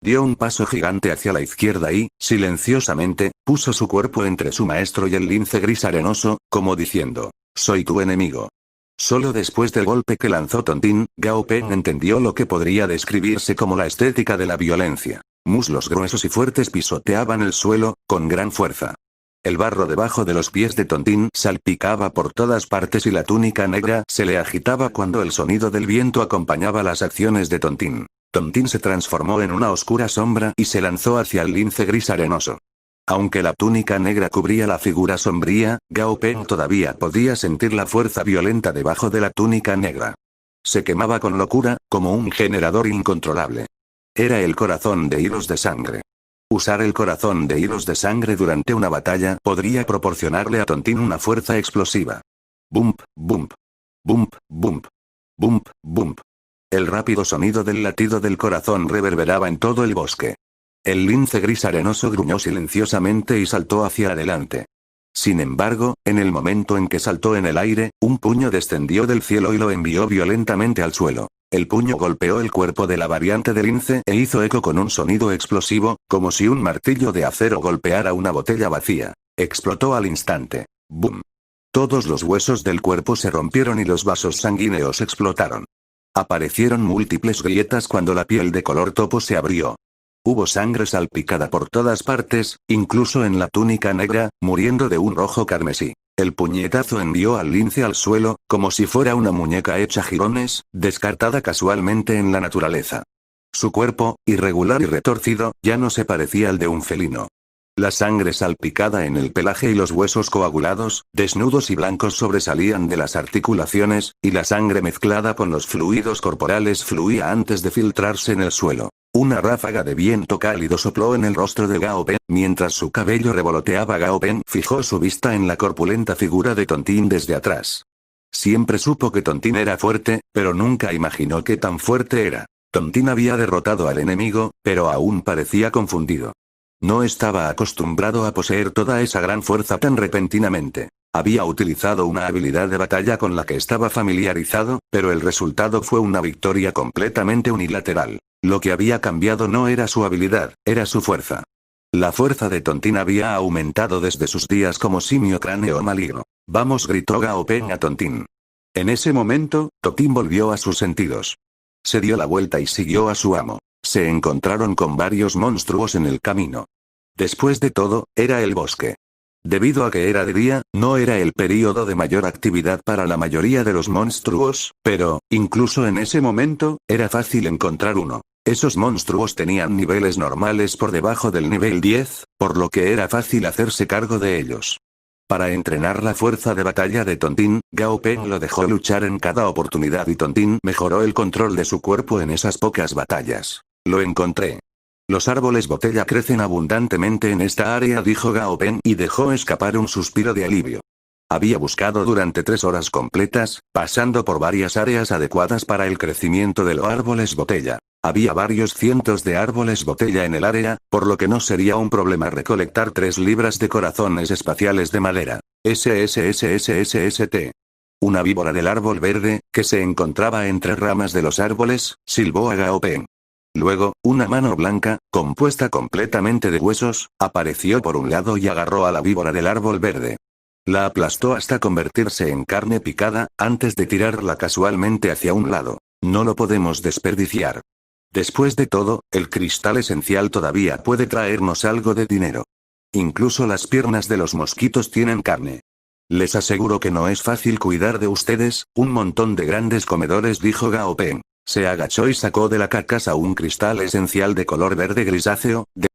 Dio un paso gigante hacia la izquierda y, silenciosamente, puso su cuerpo entre su maestro y el lince gris arenoso, como diciendo: «Soy tu enemigo». Solo después del golpe que lanzó Tontín, Gao Peng entendió lo que podría describirse como la estética de la violencia. Muslos gruesos y fuertes pisoteaban el suelo, con gran fuerza. El barro debajo de los pies de Tontín salpicaba por todas partes y la túnica negra se le agitaba cuando el sonido del viento acompañaba las acciones de Tontín. Tontín se transformó en una oscura sombra y se lanzó hacia el lince gris arenoso. Aunque la túnica negra cubría la figura sombría, Gao Peng todavía podía sentir la fuerza violenta debajo de la túnica negra. Se quemaba con locura, como un generador incontrolable. Era el corazón de hilos de sangre. Usar el corazón de hilos de sangre durante una batalla podría proporcionarle a Tontín una fuerza explosiva. Bump, bump. Bump, bump. Bump, bump. El rápido sonido del latido del corazón reverberaba en todo el bosque. El lince gris arenoso gruñó silenciosamente y saltó hacia adelante. Sin embargo, en el momento en que saltó en el aire, un puño descendió del cielo y lo envió violentamente al suelo. El puño golpeó el cuerpo de la variante del lince e hizo eco con un sonido explosivo, como si un martillo de acero golpeara una botella vacía. Explotó al instante. ¡Bum! Todos los huesos del cuerpo se rompieron y los vasos sanguíneos explotaron. Aparecieron múltiples grietas cuando la piel de color topo se abrió. Hubo sangre salpicada por todas partes, incluso en la túnica negra, muriendo de un rojo carmesí. El puñetazo envió al lince al suelo, como si fuera una muñeca hecha jirones, descartada casualmente en la naturaleza. Su cuerpo, irregular y retorcido, ya no se parecía al de un felino. La sangre salpicada en el pelaje y los huesos coagulados, desnudos y blancos sobresalían de las articulaciones, y la sangre mezclada con los fluidos corporales fluía antes de filtrarse en el suelo. Una ráfaga de viento cálido sopló en el rostro de Gao Pen, mientras su cabello revoloteaba. Gao Pen fijó su vista en la corpulenta figura de Tontín desde atrás. Siempre supo que Tontín era fuerte, pero nunca imaginó qué tan fuerte era. Tontín había derrotado al enemigo, pero aún parecía confundido. No estaba acostumbrado a poseer toda esa gran fuerza tan repentinamente. Había utilizado una habilidad de batalla con la que estaba familiarizado, pero el resultado fue una victoria completamente unilateral. Lo que había cambiado no era su habilidad, era su fuerza. La fuerza de Tontín había aumentado desde sus días como simio cráneo maligno. «Vamos», gritó Gao Pen a Tontín. En ese momento, Tontín volvió a sus sentidos. Se dio la vuelta y siguió a su amo. Se encontraron con varios monstruos en el camino. Después de todo, era el bosque. Debido a que era de día, no era el período de mayor actividad para la mayoría de los monstruos, pero, incluso en ese momento, era fácil encontrar uno. Esos monstruos tenían niveles normales por debajo del nivel 10, por lo que era fácil hacerse cargo de ellos. Para entrenar la fuerza de batalla de Tontín, Gao Pen lo dejó luchar en cada oportunidad y Tontín mejoró el control de su cuerpo en esas pocas batallas. «Lo encontré. Los árboles botella crecen abundantemente en esta área», dijo Gao Pen y dejó escapar un suspiro de alivio. Había buscado durante 3 horas completas, pasando por varias áreas adecuadas para el crecimiento de los árboles botella. Había varios cientos de árboles botella en el área, por lo que no sería un problema recolectar 3 libras de corazones espaciales de madera. SSSSSST. Una víbora del árbol verde, que se encontraba entre ramas de los árboles, silbó a Gao Pen. Luego, una mano blanca, compuesta completamente de huesos, apareció por un lado y agarró a la víbora del árbol verde. La aplastó hasta convertirse en carne picada, antes de tirarla casualmente hacia un lado. No lo podemos desperdiciar. Después de todo, el cristal esencial todavía puede traernos algo de dinero. Incluso las piernas de los mosquitos tienen carne. Les aseguro que no es fácil cuidar de ustedes, un montón de grandes comedores, dijo Gao Pen. Se agachó y sacó de la carcasa un cristal esencial de color verde grisáceo, de